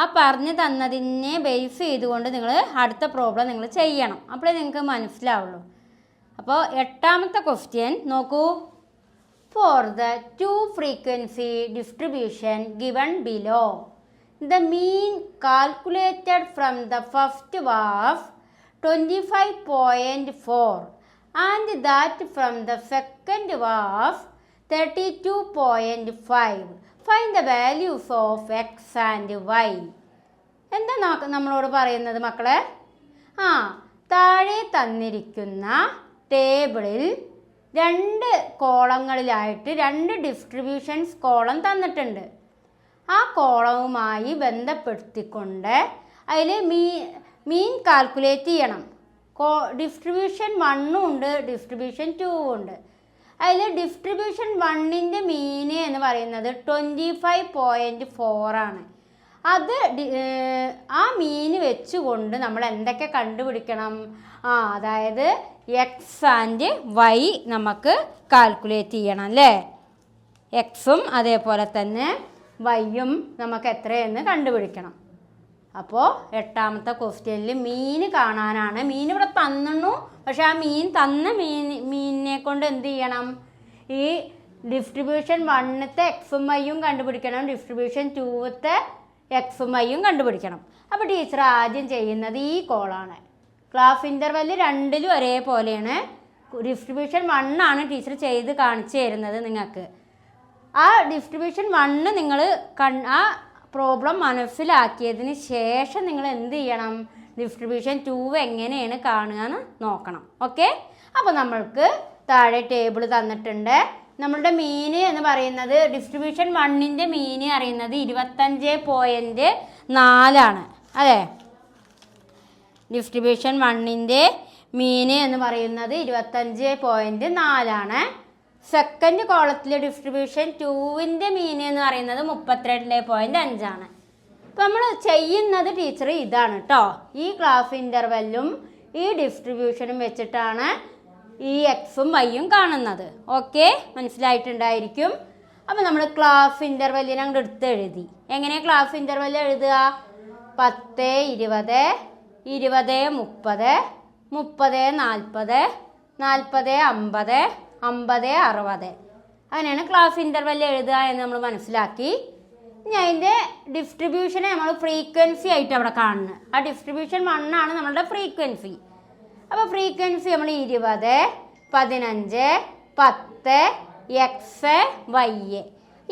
ആ പറഞ്ഞു തന്നതിനെ ബേസ് ചെയ്തുകൊണ്ട് നിങ്ങൾ അടുത്ത പ്രോബ്ലം നിങ്ങൾ ചെയ്യണം. അപ്പോഴേ നിങ്ങൾക്ക് മനസ്സിലാവുള്ളൂ. അപ്പോൾ 8ാമത്തെ ക്വസ്റ്റ്യൻ നോക്കൂ. For the 2 frequency distribution given below, the mean calculated from the first was 25.4 and that from the second was 32.5. Find the values of x and y. എന്താ നമ്മളോട് പറയുന്നത് മക്കളെ? താഴെ തന്നിരിക്കുന്ന ടേബിളിൽ 2 കോളങ്ങളിലായിട്ട് 2 ഡിസ്ട്രിബ്യൂഷൻസ് കോളം തന്നിട്ടുണ്ട്. ആ കോളവുമായി ബന്ധപ്പെടുത്തിക്കൊണ്ട് അതിൽ മീൻ കാൽക്കുലേറ്റ് ചെയ്യണം. ഡിസ്ട്രിബ്യൂഷൻ 1 ഉണ്ട്, ഡിസ്ട്രിബ്യൂഷൻ 2 ഉണ്ട്. അതിൽ ഡിസ്ട്രിബ്യൂഷൻ 1ൻ്റെ മീന് എന്ന് പറയുന്നത് 25.4 ആണ്. അത് ആ മീന് വെച്ചുകൊണ്ട് നമ്മൾ എന്തൊക്കെ കണ്ടുപിടിക്കണം? അതായത് എക്സ് ആൻഡ് വൈ നമുക്ക് കാൽക്കുലേറ്റ് ചെയ്യണം അല്ലേ? എക്സും അതേപോലെ തന്നെ വൈയും നമുക്ക് എത്രയെന്ന് കണ്ടുപിടിക്കണം. അപ്പോൾ 8ാമത്തെ ക്വസ്റ്റ്യനിൽ മീൻ കാണാനാണ്. മീൻ ഇവിടെ തന്നു. പക്ഷെ ആ തന്ന മീനിനെ കൊണ്ട് എന്ത് ചെയ്യണം? ഈ ഡിസ്ട്രിബ്യൂഷൻ 1ത്തെ എക്സും വൈയും കണ്ടുപിടിക്കണം. ഡിസ്ട്രിബ്യൂഷൻ 2ത്തെ എക്സും വൈയും കണ്ടുപിടിക്കണം. അപ്പോൾ ടീച്ചർ ആദ്യം ചെയ്യുന്നത് ഈ കോളാണ്. ക്ലാസ് ഇൻ്റർവെല് 2ലും ഒരേപോലെയാണ്. ഡിസ്ട്രിബ്യൂഷൻ 1 ആണ് ടീച്ചർ ചെയ്ത് കാണിച്ചു തരുന്നത് നിങ്ങൾക്ക്. ആ ഡിസ്ട്രിബ്യൂഷൻ 1 നിങ്ങൾ ആ പ്രോബ്ലം മനസ്സിലാക്കിയതിന് ശേഷം നിങ്ങൾ എന്ത് ചെയ്യണം? ഡിസ്ട്രിബ്യൂഷൻ 2 എങ്ങനെയാണ് കാണുക എന്ന് നോക്കണം. ഓക്കെ. അപ്പോൾ നമ്മൾക്ക് താഴെ ടേബിൾ തന്നിട്ടുണ്ട്. നമ്മളുടെ മീന് എന്ന് പറയുന്നത് ഡിസ്ട്രിബ്യൂഷൻ 1ൻ്റെ മീന് അറിയുന്നത് 25.4 ആണ്. അതെ, ഡിസ്ട്രിബ്യൂഷൻ 1ൻ്റെ മീന് എന്ന് പറയുന്നത് 25.4 ആണ്. സെക്കൻഡ് കോളത്തിൽ ഡിസ്ട്രിബ്യൂഷൻ 2ൻ്റെ മീന് എന്ന് പറയുന്നത് 32.5 ആണ്. അപ്പോൾ നമ്മൾ ചെയ്യുന്നത് ടീച്ചർ ഇതാണ് കേട്ടോ. ഈ ക്ലാസ് ഇൻ്റർവെല്ലും ഈ ഡിസ്ട്രിബ്യൂഷനും വെച്ചിട്ടാണ് ഈ എക്സും വൈയും കാണുന്നത്. ഓക്കെ, മനസ്സിലായിട്ടുണ്ടായിരിക്കും. അപ്പോൾ നമ്മൾ ക്ലാസ് ഇൻ്റർവെല്ലിനെ അങ്ങോട്ട് എടുത്ത് എഴുതി. എങ്ങനെയാണ് ക്ലാസ് ഇൻ്റർവെല്ല് എഴുതുക? 10, 20, 20, 30, 30, 40, 40, 50, 50, 60. അങ്ങനെയാണ് ക്ലാസ് ഇൻ്റർവെല്ല് എഴുതുക എന്ന് നമ്മൾ മനസ്സിലാക്കി. ഇനി അതിൻ്റെ ഡിസ്ട്രിബ്യൂഷനെ നമ്മൾ ഫ്രീക്വൻസി ആയിട്ട് അവിടെ കാണുന്നത്. ആ ഡിസ്ട്രിബ്യൂഷൻ 1 ആണ് നമ്മളുടെ ഫ്രീക്വൻസി. അപ്പോൾ ഫ്രീക്വൻസി നമ്മൾ 20, 15, 10, എക്സ്, വൈ.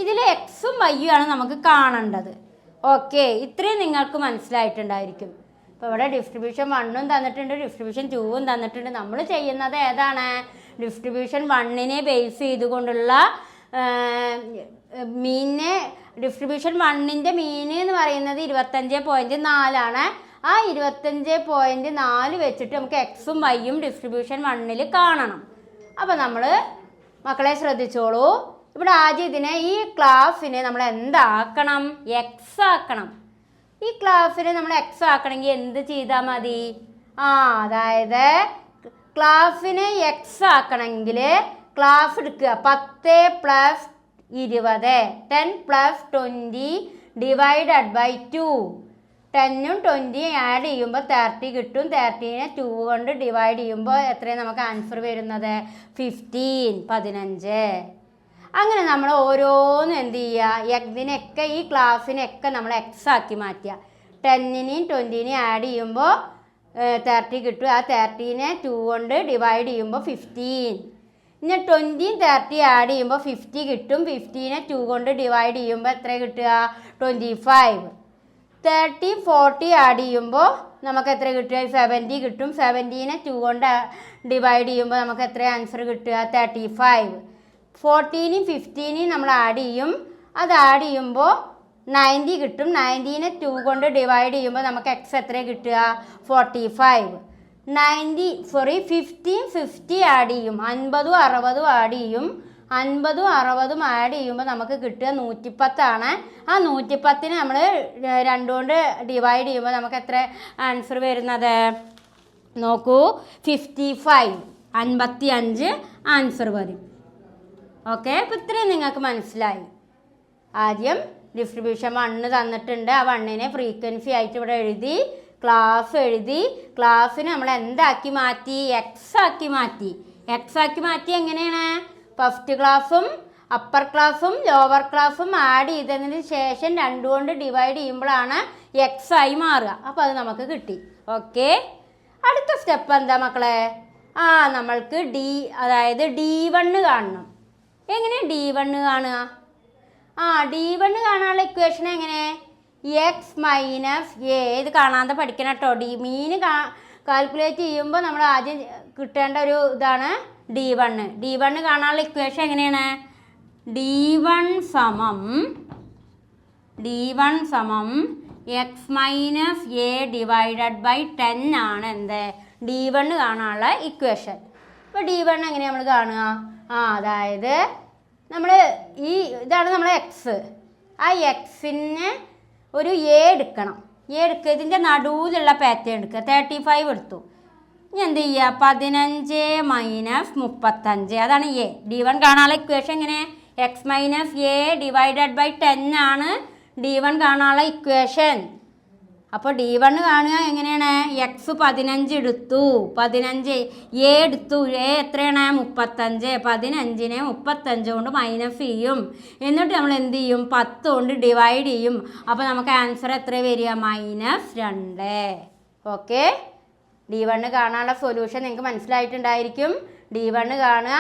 ഇതിൽ എക്സും വൈയും ആണ് നമുക്ക് കാണേണ്ടത്. ഓക്കെ, ഇത്രയും നിങ്ങൾക്ക് മനസ്സിലായിട്ടുണ്ടായിരിക്കും. ഇപ്പോൾ ഇവിടെ ഡിസ്ട്രിബ്യൂഷൻ 1ഉം തന്നിട്ടുണ്ട്, ഡിസ്ട്രിബ്യൂഷൻ 2ഉം തന്നിട്ടുണ്ട്. നമ്മൾ ചെയ്യുന്നത് ഏതാണ്? ഡിസ്ട്രിബ്യൂഷൻ 1നെ ബേസ് ചെയ്തുകൊണ്ടുള്ള മീനിനെ. ഡിസ്ട്രിബ്യൂഷൻ 1ൻ്റെ മീന് എന്ന് പറയുന്നത് 25.4 ആണ്. ആ 25.4 വെച്ചിട്ട് നമുക്ക് എക്സും വൈയും ഡിസ്ട്രിബ്യൂഷൻ 1ൽ കാണണം. അപ്പോൾ നമ്മൾ മക്കളെ ശ്രദ്ധിച്ചോളൂ. ഇവിടെ ആദ്യം ഈ ക്ലാസ്സിനെ നമ്മൾ എന്താക്കണം? എക്സ് ആക്കണം. ഈ ക്ലാസ്സിനെ നമ്മൾ എക്സ് ആക്കണമെങ്കിൽ എന്ത് ചെയ്താൽ മതി? അതായത് ക്ലാസ്സിനെ എക്സ് ആക്കണമെങ്കിൽ ക്ലാസ് എടുക്കുക. 10 + 20, 10 + 20 / 2. 10ഉം 20യും ആഡ് ചെയ്യുമ്പോൾ 30 കിട്ടും. 30നെ 2 കൊണ്ട് ഡിവൈഡ് ചെയ്യുമ്പോൾ എത്രയാണ് നമുക്ക് ആൻസർ വരുന്നത്? 15. അങ്ങനെ നമ്മൾ ഓരോന്നും എന്ത് ചെയ്യുക, ഇതിനൊക്കെ ഈ ക്ലാസ്സിനൊക്കെ നമ്മൾ എക്സ് ആക്കി മാറ്റുക. 10നെയും 20നെയും ആഡ് ചെയ്യുമ്പോൾ 30 കിട്ടും. ആ 30നെ 2 കൊണ്ട് ഡിവൈഡ് ചെയ്യുമ്പോൾ 15. ഇനി 20യും 30 ആഡ് ചെയ്യുമ്പോൾ 50 കിട്ടും. 50നെ 2 കൊണ്ട് ഡിവൈഡ് ചെയ്യുമ്പോൾ എത്ര കിട്ടുക? 25. 30, 40 ആഡ് ചെയ്യുമ്പോൾ നമുക്ക് എത്ര കിട്ടുക? 70 കിട്ടും. 70നെ 2 കൊണ്ട് ഡിവൈഡ് ചെയ്യുമ്പോൾ നമുക്ക് എത്ര ആൻസർ കിട്ടുക? 35. 40നെയും 15നെയും നമ്മൾ ആഡ് ചെയ്യും. അത് ആഡ് ചെയ്യുമ്പോൾ 90 കിട്ടും. 90നെ 2 കൊണ്ട് ഡിവൈഡ് ചെയ്യുമ്പോൾ നമുക്ക് എക്സ് എത്ര കിട്ടുക? 45. 50 ആഡ് ചെയ്യും. 50ഉം 60ഉം ആഡ് ചെയ്യും. 50ഉം 60ഉം ആഡ് ചെയ്യുമ്പോൾ നമുക്ക് കിട്ടുക 110 ആ 110നെ നമ്മൾ 2 കൊണ്ട് ഡിവൈഡ് ചെയ്യുമ്പോൾ നമുക്ക് എത്ര ആൻസർ വരുന്നത്? നോക്കൂ, 55. 55 ആൻസർ വരും. ഓക്കെ, അപ്പോൾ ഇത്രയും നിങ്ങൾക്ക് മനസ്സിലായി. ആദ്യം ഡിസ്ട്രിബ്യൂഷൻ 1 തന്നിട്ടുണ്ട്. ആ 1നെ ഫ്രീക്വൻസി ആയിട്ട് ഇവിടെ എഴുതി, ക്ലാസ് എഴുതി. ക്ലാസ്സിന് നമ്മൾ എന്താക്കി മാറ്റി? എക്സ് ആക്കി മാറ്റി. എക്സ് ആക്കി മാറ്റി എങ്ങനെയാണ്? ഫസ്റ്റ് ക്ലാസ്സും അപ്പർ ക്ലാസ്സും ലോവർ ക്ലാസ്സും ആഡ് ചെയ്തതിന് ശേഷം 2 കൊണ്ട് ഡിവൈഡ് ചെയ്യുമ്പോഴാണ് എക്സ് ആയി മാറുക. അപ്പോൾ അത് നമുക്ക് കിട്ടി. ഓക്കെ, അടുത്ത സ്റ്റെപ്പ് എന്താ മക്കളെ? നമ്മൾക്ക് അതായത് D1 കാണണം. എങ്ങനെ D1 കാണുക? D1 കാണാനുള്ള ഇക്വേഷൻ എങ്ങനെ? X minus A. ഇത് കാണാതെ പഠിക്കണം കേട്ടോ. മീന് കാൽക്കുലേറ്റ് ചെയ്യുമ്പോൾ നമ്മൾ ആദ്യം കിട്ടേണ്ട ഒരു ഇതാണ് D1. D1 കാണാനുള്ള ഇക്വേഷൻ എങ്ങനെയാണ്? D1 സമം x minus a divided by 10 ആണ് എന്ത്? D1 കാണാനുള്ള ഇക്വേഷൻ. അപ്പോൾ D1 എങ്ങനെയാണ് നമ്മൾ കാണുക? അതായത് നമ്മൾ ഇതാണ് നമ്മളെ എക്സ്. ആ എക്സിന് ഒരു എ എടുക്കണം. ഇതിൻ്റെ നടുവിലുള്ള പാറ്റേൺ എടുക്കുക. 35 എടുത്തു. ഇനി എന്ത് ചെയ്യുക? 15 മൈനസ് 35 അതാണ് എ. D1 കാണാനുള്ള ഇക്വേഷൻ എങ്ങനെ? X minus a divided by 10 ആണ് D1 കാണാനുള്ള ഇക്വേഷൻ. അപ്പോൾ D1 കാണുക എങ്ങനെയാണ്? എക്സ് 15 എടുത്തു. 15 എ എടുത്തു. എ എത്രയാണ്? 35. 15നെ 35 കൊണ്ട് മൈനസ് ചെയ്യും. എന്നിട്ട് നമ്മൾ എന്ത് ചെയ്യും? 10 കൊണ്ട് ഡിവൈഡ് ചെയ്യും. അപ്പോൾ നമുക്ക് ആൻസർ എത്ര വരിക? -2. ഓക്കെ, D1 കാണാനുള്ള സൊല്യൂഷൻ നിങ്ങൾക്ക് മനസ്സിലായിട്ടുണ്ടായിരിക്കും. D1 കാണുക,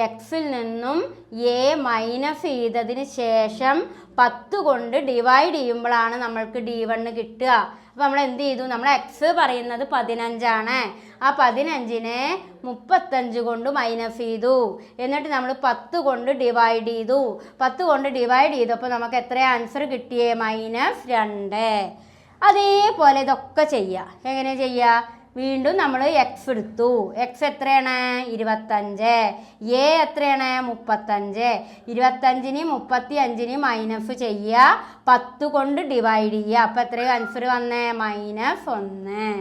എക്സിൽ നിന്നും എ മൈനസ് ചെയ്തതിന് ശേഷം 10 കൊണ്ട് ഡിവൈഡ് ചെയ്യുമ്പോഴാണ് നമ്മൾക്ക് D1 കിട്ടുക. അപ്പോൾ നമ്മൾ എന്ത് ചെയ്തു? നമ്മൾ എക്സ് പറയുന്നത് 15 ആണ്. ആ 15നെ 35 കൊണ്ട് മൈനസ് ചെയ്തു. എന്നിട്ട് നമ്മൾ 10 കൊണ്ട് ഡിവൈഡ് ചെയ്തു. 10 കൊണ്ട് ഡിവൈഡ് ചെയ്തപ്പോൾ നമുക്ക് എത്ര ആൻസർ കിട്ടിയേ? -2. അതേപോലെ ഇതൊക്കെ ചെയ്യുക. എങ്ങനെ ചെയ്യുക? വീണ്ടും നമ്മൾ എക്സ് എടുത്തു. എക്സ് എത്രയാണ്? 25. എ എത്രയാണ്? 35. 25നെയും 35നെയും മൈനസ് ചെയ്യുക. 10 കൊണ്ട് ഡിവൈഡ് ചെയ്യുക. അപ്പോൾ എത്രയും ആൻസർ വന്നേ? -1.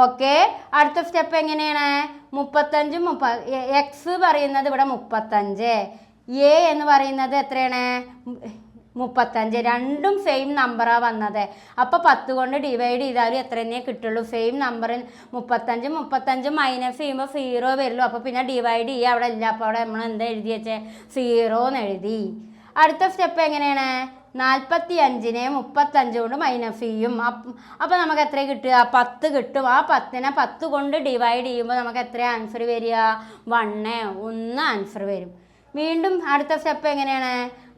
ഓക്കെ, അടുത്ത സ്റ്റെപ്പ് എങ്ങനെയാണ്? 35 എക്സ് പറയുന്നത് ഇവിടെ 35, എ എന്ന് പറയുന്നത് എത്രയാണ്? 35. രണ്ടും സെയിം നമ്പറാണ് വന്നത്. അപ്പോൾ 10 കൊണ്ട് ഡിവൈഡ് ചെയ്താലും എത്ര തന്നെ കിട്ടുള്ളൂ? Same number. 35 മൈനസ് ചെയ്യുമ്പോൾ 0 വരുള്ളൂ. അപ്പോൾ പിന്നെ ഡിവൈഡ് ചെയ്യുക അവിടെ ഇല്ല. അപ്പോൾ അവിടെ നമ്മൾ എന്താ എഴുതി വെച്ചേ? 0 എന്ന് എഴുതി. അടുത്ത സ്റ്റെപ്പ് എങ്ങനെയാണ്? 45നെ 35 കൊണ്ട് മൈനസ് ചെയ്യും. അപ്പോൾ നമുക്ക് എത്ര കിട്ടുക? 10 കിട്ടും. ആ 10നെ 10 കൊണ്ട് ഡിവൈഡ് ചെയ്യുമ്പോൾ നമുക്ക് എത്ര ആൻസർ വരിക? 1 ആൻസർ വരും. വീണ്ടും അടുത്ത സ്റ്റെപ്പ് എങ്ങനെയാണ്?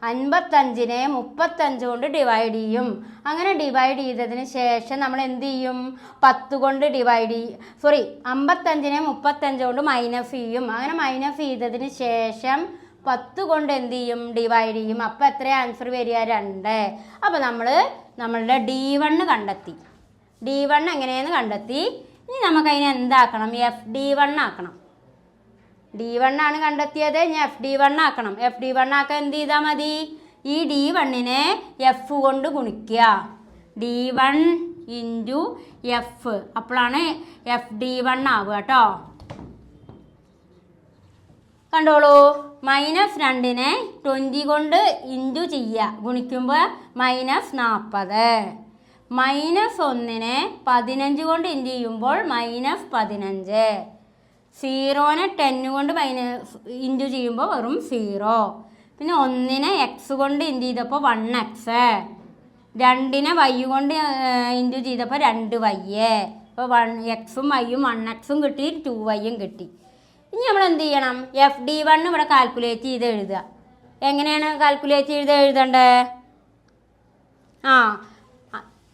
55നെ 35 കൊണ്ട് ഡിവൈഡ് ചെയ്യും. അങ്ങനെ ഡിവൈഡ് ചെയ്തതിന് ശേഷം നമ്മൾ എന്ത് ചെയ്യും? 10 കൊണ്ട് 55നെ 35 കൊണ്ട് മൈനസ് ചെയ്യും. അങ്ങനെ മൈനസ് ചെയ്തതിന് ശേഷം 10 കൊണ്ട് എന്ത് ചെയ്യും? ഡിവൈഡ് ചെയ്യും. അപ്പോൾ എത്ര ആൻസർ വരിക? 2. അപ്പോൾ നമ്മളുടെ D1 കണ്ടെത്തി. D1 എങ്ങനെയെന്ന് കണ്ടെത്തി. ഇനി നമുക്കതിനെ എന്താക്കണം? FD1 ആക്കണം. D1 ആണ് കണ്ടെത്തിയത്. ഇനി FD1 ആക്കണം. FD1 ആക്കാൻ എന്ത് ചെയ്താൽ മതി? ഈ D1നെ F കൊണ്ട് ഗുണിക്കുക. D1 × F. അപ്പോഴാണ് FD1 ആവുക കേട്ടോ. കണ്ടോളൂ, -2നെ 20 കൊണ്ട് ഇൻറ്റു ചെയ്യുക. ഗുണിക്കുമ്പോൾ -40. -1നെ 15 കൊണ്ട് ഇൻറ്റു ചെയ്യുമ്പോൾ -15. 0നെ 10 കൊണ്ട് ഇൻറ്റു ചെയ്യുമ്പോൾ വെറും 0. പിന്നെ 1നെ x കൊണ്ട് ഇൻറ്റു ചെയ്തപ്പോൾ 1x. 2നെ y കൊണ്ട് ഇൻറ്റു ചെയ്തപ്പോൾ 2y. അപ്പോൾ xും yയും 1xും കിട്ടി, 2yയും കിട്ടി. ഇനി നമ്മൾ എന്ത് ചെയ്യണം? FD1 ഇവിടെ കാൽക്കുലേറ്റ് ചെയ്ത് എഴുതുക. എങ്ങനെയാണ് കാൽക്കുലേറ്റ് ചെയ്ത് എഴുതേണ്ടത്?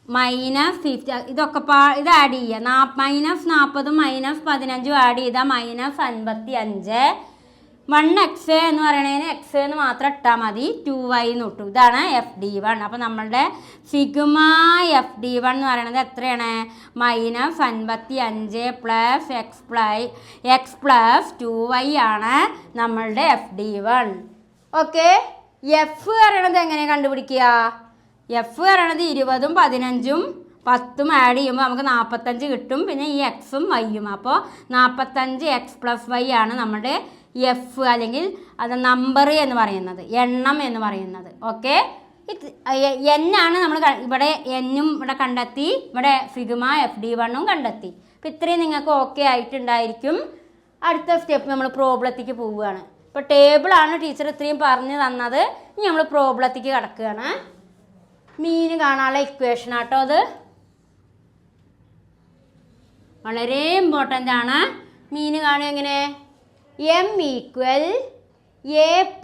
-50 ഇതൊക്കെ ഇത് ആഡ് ചെയ്യുക. -40ഉം -15ഉം ആഡ് ചെയ്താൽ -55. 1x എന്ന് പറയണതിന് x എന്ന് മാത്രം ഇട്ടാൽ മതി, 2y എന്ന് ഇട്ടു. ഇതാണ് FD1. അപ്പോൾ നമ്മളുടെ സിഗ്മ FD1 എന്ന് പറയുന്നത് എത്രയാണ്? -55 പ്ലസ് x പ്ലസ് 2y ആണ് നമ്മളുടെ FD1. ഓക്കെ. എഫ് പറയണത് എങ്ങനെയാണ് കണ്ടുപിടിക്കുക? എഫ് പറയണത് 20ഉം 15ഉം 10ഉം ആഡ് ചെയ്യുമ്പോൾ നമുക്ക് 45 കിട്ടും. പിന്നെ ഈ എക്സും വൈയും. അപ്പോൾ 45x + y ആണ് നമ്മുടെ എഫ്, അല്ലെങ്കിൽ അത് നമ്പർ എന്ന് പറയുന്നത്, എണ്ണം എന്ന് പറയുന്നത്. ഓക്കെ. എന്നാണ് നമ്മൾ ഇവിടെ എന്നും ഇവിടെ കണ്ടെത്തി, ഇവിടെ സിഗ്മ FD1ഉം കണ്ടെത്തി. അപ്പോൾ ഇത്രയും നിങ്ങൾക്ക് ഓക്കെ ആയിട്ടുണ്ടായിരിക്കും. അടുത്ത സ്റ്റെപ്പ് നമ്മൾ പ്രോബ്ലത്തിക്ക് പോവുകയാണ്. ഇപ്പോൾ ടേബിളാണ് ടീച്ചർ ഇത്രയും പറഞ്ഞു തന്നത്. ഇനി നമ്മൾ പ്രോബ്ലത്തിക്ക് കിടക്കുകയാണ്. മീൻ കാണാനുള്ള ഇക്വേഷൻ ആട്ടോ അത്. വളരെ ഇമ്പോർട്ടൻ്റ് ആണ്. മീൻ കാണുക എങ്ങനെ? m = a +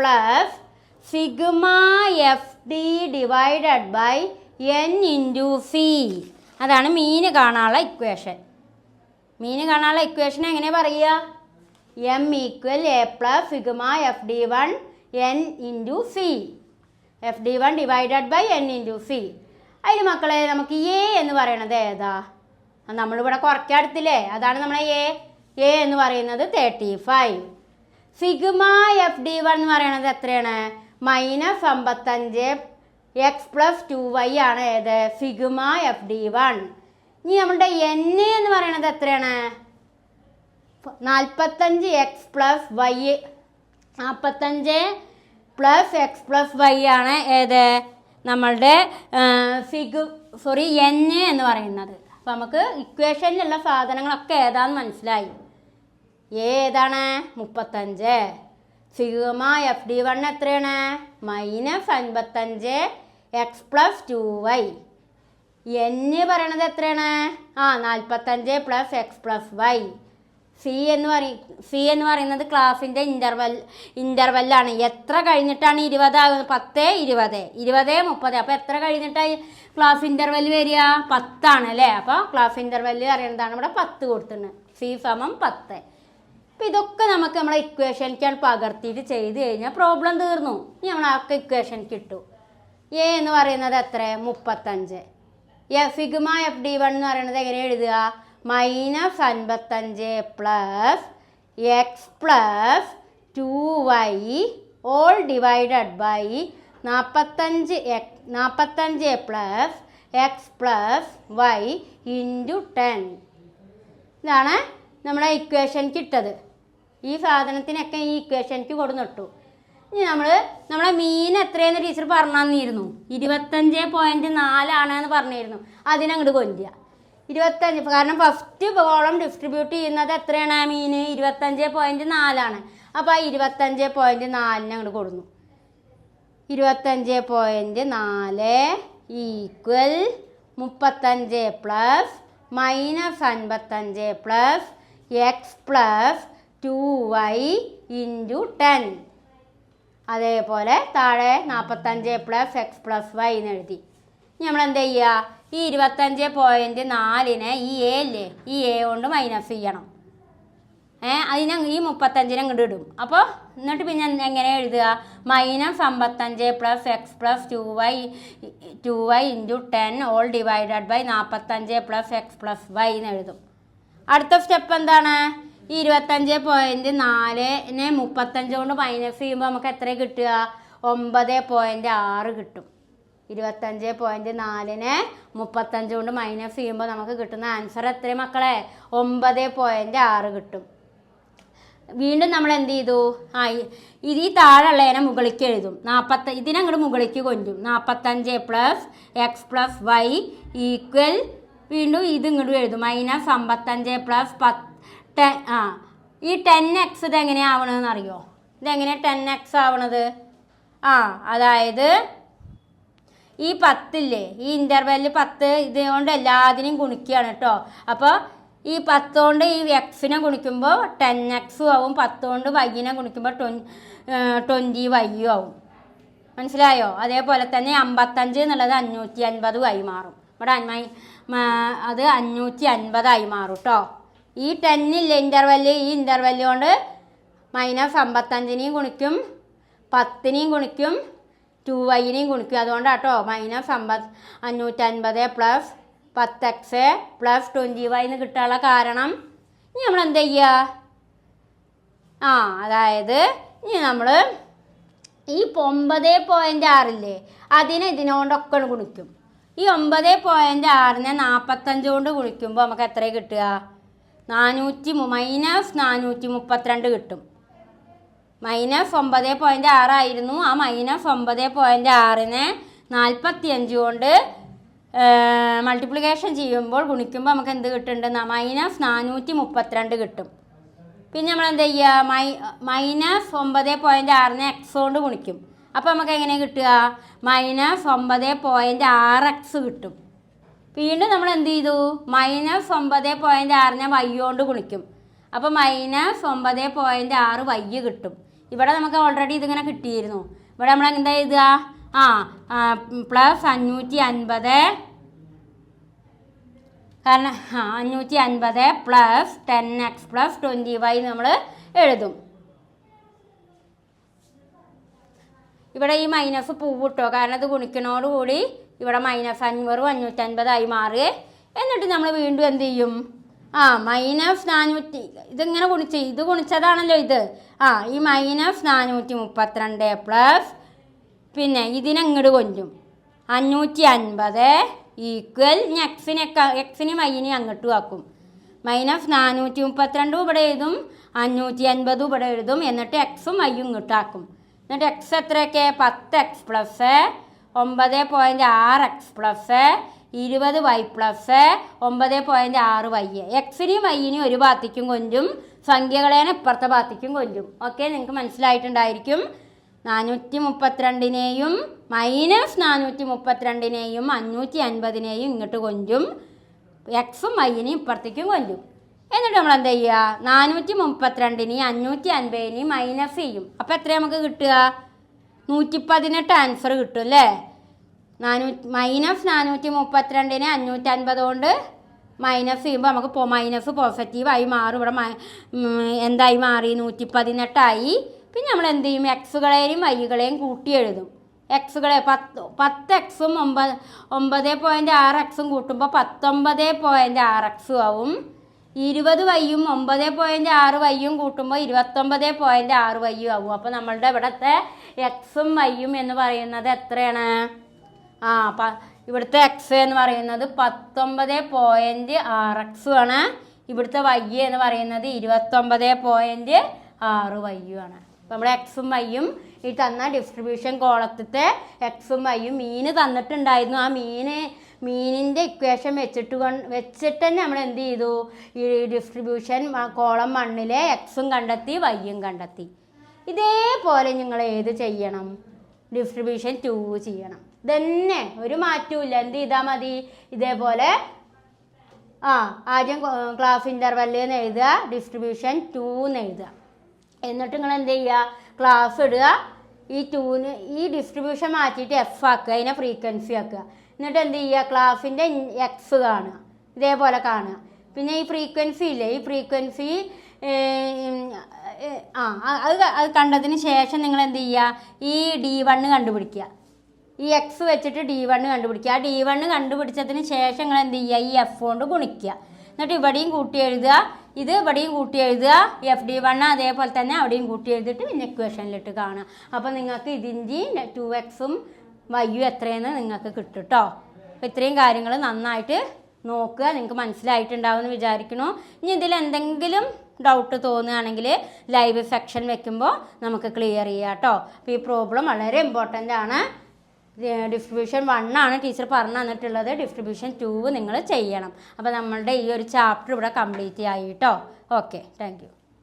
sigma FD divided by n × c. അതാണ് മീൻ കാണാനുള്ള ഇക്വേഷൻ. മീൻ കാണാനുള്ള ഇക്വേഷൻ എങ്ങനെ പറയുക? m = a + sigma FD1 n × c. FD1 divided by n × c. അതിൽ മക്കളെ നമുക്ക് എ എന്ന് പറയണത് ഏതാ? നമ്മളിവിടെ കുറയ്ക്കടുത്തില്ലേ, അതാണ് നമ്മളെ എ എന്ന് പറയുന്നത് 35. സിഗ്മ FD1 എന്ന് പറയുന്നത് എത്രയാണ്? -55 x + 2y ആണ് ഏത്? Sigma FD1. ഇനി നമ്മളുടെ n എന്ന് പറയുന്നത് എത്രയാണ്? 45x + y. 45 + x + y ആണ് ഏത്? നമ്മളുടെ n എന്ന് പറയുന്നത്. അപ്പോൾ നമുക്ക് ഇക്വേഷനിലുള്ള സാധനങ്ങളൊക്കെ ഏതാണെന്ന് മനസ്സിലായി. ഏതാണ്? 35. സിഗ്മ FD1 എത്രയാണ്? -55 x + 2y. n പറയണത് എത്രയാണ്? 45 + x + y. സി എന്ന് പറയുന്നത് ക്ലാസ്സിൻ്റെ ഇൻ്റർവെല്ലാണ്. എത്ര കഴിഞ്ഞിട്ടാണ് 20 ആകുന്നത്? 10, 20, 20, 30. അപ്പോൾ എത്ര കഴിഞ്ഞിട്ടാണ് ക്ലാസ് ഇൻ്റർവെൽ വരിക? 10 ആണ് അല്ലേ? അപ്പോൾ ക്ലാസ് ഇൻ്റർവെൽ അറിയുന്നതാണ് ഇവിടെ 10 കൊടുത്തിട്ടുണ്ട്. C = 10. അപ്പോൾ ഇതൊക്കെ നമുക്ക് നമ്മളെ ഇക്വേഷനിക്കാണ് പകർത്തിയിട്ട് ചെയ്ത് കഴിഞ്ഞാൽ പ്രോബ്ലം തീർന്നു. ഇനി നമ്മൾ ആൾക്ക് ഇക്വേഷനിക്ക് ഇട്ടു. എ എന്ന് പറയുന്നത് എത്ര? 35. സിഗ്മ FD1 എന്ന് പറയുന്നത് എങ്ങനെ എഴുതുക? -55 + x + 2y all divided by 45 + x + y × 10. ഇതാണ് നമ്മളെ ഇക്വേഷനിക്ക് ഇട്ടത്. ഈ സാധനത്തിനൊക്കെ ഈ ഇക്വേഷനിക്ക് കൊടുന്നിട്ടു. ഇനി നമ്മളെ മീൻ എത്രയെന്ന് ടീച്ചർ പറഞ്ഞു തന്നിരുന്നു. 25.4 ആണെന്ന് പറഞ്ഞിരുന്നു. അതിനങ്ങോട്ട് കൊല്ലുക 25. കാരണം ഫസ്റ്റ് കോളം ഡിസ്ട്രിബ്യൂട്ട് ചെയ്യുന്നത് എത്രയാണ്? മീൻ 25.4 ആണ്. അപ്പോൾ ആ 25.4 അങ്ങോട്ട് കൊടുന്നു. 25.4 = 35 + -55 + x + 2y × 10. അതേപോലെ താഴെ 45 + x + y എന്ന് എഴുതി. ഇനി നമ്മൾ എന്ത് ചെയ്യുക? ഈ 25.4നെ ഈ എ ഇല്ലേ, ഈ എ കൊണ്ട് മൈനസ് ചെയ്യണം. അതിനെ ഈ 35നെ അങ്ങോട്ട് ഇടും. അപ്പോൾ എന്നിട്ട് പിന്നെ എങ്ങനെ എഴുതുക? -55 + x + 2y × 10 all divided by 45 + x + y എന്ന് എഴുതും. അടുത്ത സ്റ്റെപ്പ് എന്താണ്? ഈ 25.4നെ 35 കൊണ്ട് മൈനസ് ചെയ്യുമ്പോൾ നമുക്ക് എത്ര കിട്ടുക? 9.6 കിട്ടും. 25.4നെ 35 കൊണ്ട് മൈനസ് ചെയ്യുമ്പോൾ നമുക്ക് കിട്ടുന്ന ആൻസർ എത്ര മക്കളെ? 9.6 കിട്ടും. വീണ്ടും നമ്മൾ എന്ത് ചെയ്തു? ഇത് ഈ താഴെയുള്ളതിനെ മുകളിലേക്ക് എഴുതും. ഇതിനങ്ങോട്ട് മുകളിലേക്ക് കൊണ്ടും 45 plus x plus y equal വീണ്ടും ഇത് ഇങ്ങോട്ട് എഴുതും -55 പ്ലസ് 10. ഈ 10x ഇതെങ്ങനെയാവണമെന്ന് അറിയോ? ഇതെങ്ങനെ 10x ആവണത്? അതായത് ഈ 10 ഇല്ലേ, ഈ ഇൻ്റർവെല്ലിൽ 10 ഇതുകൊണ്ട് എല്ലാത്തിനെയും ഗുണിക്കുകയാണ് കേട്ടോ. അപ്പോൾ ഈ 10 കൊണ്ട് ഈ എക്സിനെ ഗുണിക്കുമ്പോൾ 10x ആവും, 10 കൊണ്ട് വൈനെ ഗുണിക്കുമ്പോൾ 20y ആവും. മനസ്സിലായോ? അതേപോലെ തന്നെ 55 എന്നുള്ളത് 550 ആയി മാറും. ഇവിടെ അത് 550 ആയി മാറും കേട്ടോ. ഈ 10 ഇല്ലേ ഇൻ്റർവെല്ല്, ഈ ഇൻ്റർവെല്ല് കൊണ്ട് -55നെയും ഗുണിക്കും, 10നെയും ഗുണിക്കും, 2yനെയും ഗുണിക്കും. അതുകൊണ്ടാണ് കേട്ടോ -550 പ്ലസ് 10x പ്ലസ് 20y എന്ന് കിട്ടാനുള്ള കാരണം. ഇനി നമ്മൾ എന്ത് ചെയ്യുക? അതായത് ഇനി നമ്മൾ ഈ 9.6 അതിനെ ഇതിനോണ്ടൊക്കെ ഗുണിക്കും. ഈ 9.6നെ 45 കൊണ്ട് ഗുണിക്കുമ്പോൾ നമുക്ക് എത്ര കിട്ടുക? -432 കിട്ടും. -9.6 ആയിരുന്നു. ആ -9.6നെ 45 കൊണ്ട് മൾട്ടിപ്ലിക്കേഷൻ ചെയ്യുമ്പോൾ ഗുണിക്കുമ്പോൾ നമുക്ക് എന്ത് കിട്ടുന്നുണ്ട്? -432 കിട്ടും. പിന്നെ നമ്മൾ എന്ത് ചെയ്യുക? -9.6നെ എക്സ് കൊണ്ട് ഗുണിക്കും. അപ്പോൾ നമുക്ക് എങ്ങനെ കിട്ടുക? -9.6x കിട്ടും. വീണ്ടും നമ്മൾ എന്ത് ചെയ്തു? -9.6നെ y കൊണ്ട് ഗുണിക്കും. അപ്പോൾ -9.6y കിട്ടും. ഇവിടെ നമുക്ക് ഓൾറെഡി ഇതിങ്ങനെ കിട്ടിയിരുന്നു. ഇവിടെ നമ്മൾ എന്താ എഴുതുക? പ്ലസ് 550 കാരണം 550 പ്ലസ് 10x പ്ലസ് 20y നമ്മൾ എഴുതും. ഇവിടെ ഈ മൈനസ് പൂവിട്ടോ, കാരണം ഇത് ഗുണിക്കണോടുകൂടി ഇവിടെ -500 550 മാറുക. എന്നിട്ട് നമ്മൾ വീണ്ടും എന്ത് ചെയ്യും? -400 ഇതിങ്ങനെ ഇത് ഗുണിച്ചതാണല്ലോ ഇത്. ഈ -432 പ്ലസ് പിന്നെ ഇതിനങ്ങോട്ട് കൊഞ്ചും 550 ഈക്വൽ എക്സിന് വൈനെയും അങ്ങോട്ടും ആക്കും. -432 ഇവിടെ എഴുതും, 550 ഇവിടെ എഴുതും. എന്നിട്ട് എക്സും വൈയും ഇങ്ങോട്ടാക്കും. എന്നിട്ട് എക്സ് എത്രയൊക്കെ? 10x plus 9.6x plus 20y plus 9.6y. എക്സിനെയും വൈനെയും ഒരു ഭാഗത്തേക്കും കൊഞ്ചും, സംഖ്യകളേനെ ഇപ്പുറത്തെ ഭാഗത്തേക്കും കൊഞ്ചും. ഓക്കെ, നിങ്ങൾക്ക് മനസ്സിലായിട്ടുണ്ടായിരിക്കും. 432നെയും -432നെയും 550നെയും ഇങ്ങോട്ട് കൊഞ്ചും, എക്സും വൈനെയും ഇപ്പുറത്തേക്കും കൊഞ്ചും. എന്നിട്ട് നമ്മൾ എന്താ ചെയ്യുക? 432നെയും 550നെയും മൈനസ് ചെയ്യും. അപ്പോൾ എത്ര നമുക്ക് കിട്ടുക? 118 ആൻസർ കിട്ടും അല്ലേ? -432നെ 550 കൊണ്ട് മൈനസ് ചെയ്യുമ്പോൾ നമുക്ക് മൈനസ് പോസിറ്റീവായി മാറും. ഇവിടെ എന്തായി മാറി? 118 പിന്നെ നമ്മൾ എന്ത് ചെയ്യും? എക്സുകളെയും വൈകളെയും കൂട്ടി എഴുതും. എക്സുകളെ 10x 9.6x കൂട്ടുമ്പോൾ 19.6x ആവും. 20y 9.6y കൂട്ടുമ്പോൾ 29.6y ആവും. അപ്പോൾ നമ്മളുടെ ഇവിടുത്തെ എക്സും വൈയും എന്ന് പറയുന്നത് എത്രയാണ്? ഇവിടുത്തെ എക്സ് എന്ന് പറയുന്നത് 19.6x ആണ്. ഇവിടുത്തെ വൈ എന്ന് പറയുന്നത് 29.6y ആണ്. അപ്പോൾ നമ്മുടെ എക്സും വൈയും ഈ തന്ന ഡിസ്ട്രിബ്യൂഷൻ കോളത്തിൻ്റെ എക്സും വൈയും മീന് തന്നിട്ടുണ്ടായിരുന്നു. ആ മീനിൻ്റെ ഇക്വേഷൻ വെച്ചിട്ട് തന്നെ നമ്മൾ എന്ത് ചെയ്തു? ഈ ഡിസ്ട്രിബ്യൂഷൻ കോളം 1 എക്സും കണ്ടെത്തി, വൈയും കണ്ടെത്തി. ഇതേപോലെ നിങ്ങൾ ഏത് ചെയ്യണം? ഡിസ്ട്രിബ്യൂഷൻ 2 ചെയ്യണം. ഇതന്നെ, ഒരു മാറ്റവും എന്ത് ചെയ്താൽ മതി? ഇതേപോലെ ആദ്യം ക്ലാസ് ഇൻ്റർവെല്ലിൽ നിന്ന് എഴുതുക, ഡിസ്ട്രിബ്യൂഷൻ 2 എന്ന് എഴുതുക. എന്നിട്ട് നിങ്ങൾ എന്ത് ചെയ്യുക? ക്ലാസ് ഇടുക. ഈ 2ന് ഈ ഡിസ്ട്രിബ്യൂഷൻ മാറ്റിയിട്ട് എഫ് ആക്കുക, അതിനെ ഫ്രീക്വൻസി ആക്കുക. എന്നിട്ട് എന്ത് ചെയ്യുക? ക്ലാസിൻ്റെ എക്സ് കാണുക, ഇതേപോലെ കാണുക. പിന്നെ ഈ ഫ്രീക്വൻസി ഇല്ലേ, ഈ ഫ്രീക്വൻസി അത് കണ്ടതിന് ശേഷം നിങ്ങൾ എന്ത് ചെയ്യുക? ഈ D1 കണ്ടുപിടിക്കുക. ഈ എക്സ് വെച്ചിട്ട് D1 കണ്ടുപിടിക്കുക. ആ D1 കണ്ടുപിടിച്ചതിന് ശേഷം നിങ്ങൾ എന്ത് ചെയ്യുക? ഈ എഫ് കൊണ്ട് ഗുണിക്കുക. എന്നിട്ട് ഇവിടെയും കൂട്ടി എഴുതുക, ഇത് ഇവിടെയും കൂട്ടി എഴുതുക. FD1 അതേപോലെ തന്നെ അവിടെയും കൂട്ടി എഴുതിയിട്ട് പിന്നെ ഇക്വേഷനിലിട്ട് കാണുക. അപ്പോൾ നിങ്ങൾക്ക് ഇതിൻ്റെയും 2x വൈയും എത്രയെന്ന് നിങ്ങൾക്ക് കിട്ടും കേട്ടോ. അപ്പോൾ ഇത്രയും കാര്യങ്ങൾ നന്നായിട്ട് നോക്കുക. നിങ്ങൾക്ക് മനസ്സിലായിട്ടുണ്ടാവുമെന്ന് വിചാരിക്കുന്നു. ഇനി ഇതിൽ എന്തെങ്കിലും ഡൗട്ട് തോന്നുകയാണെങ്കിൽ ലൈവ് സെക്ഷൻ വെക്കുമ്പോൾ നമുക്ക് ക്ലിയർ ചെയ്യാം കേട്ടോ. അപ്പോൾ ഈ പ്രോബ്ലം വളരെ ഇമ്പോർട്ടൻ്റ് ആണ്. ഡിസ്ട്രിബ്യൂഷൻ 1 ആണ് ടീച്ചർ പറഞ്ഞു തന്നിട്ടുള്ളത്. ഡിസ്ട്രിബ്യൂഷൻ 2 നിങ്ങൾ ചെയ്യണം. അപ്പോൾ നമ്മളുടെ ഈ ഒരു ചാപ്റ്റർ ഇവിടെ കംപ്ലീറ്റ് ആയി കേട്ടോ. Okay, thank you.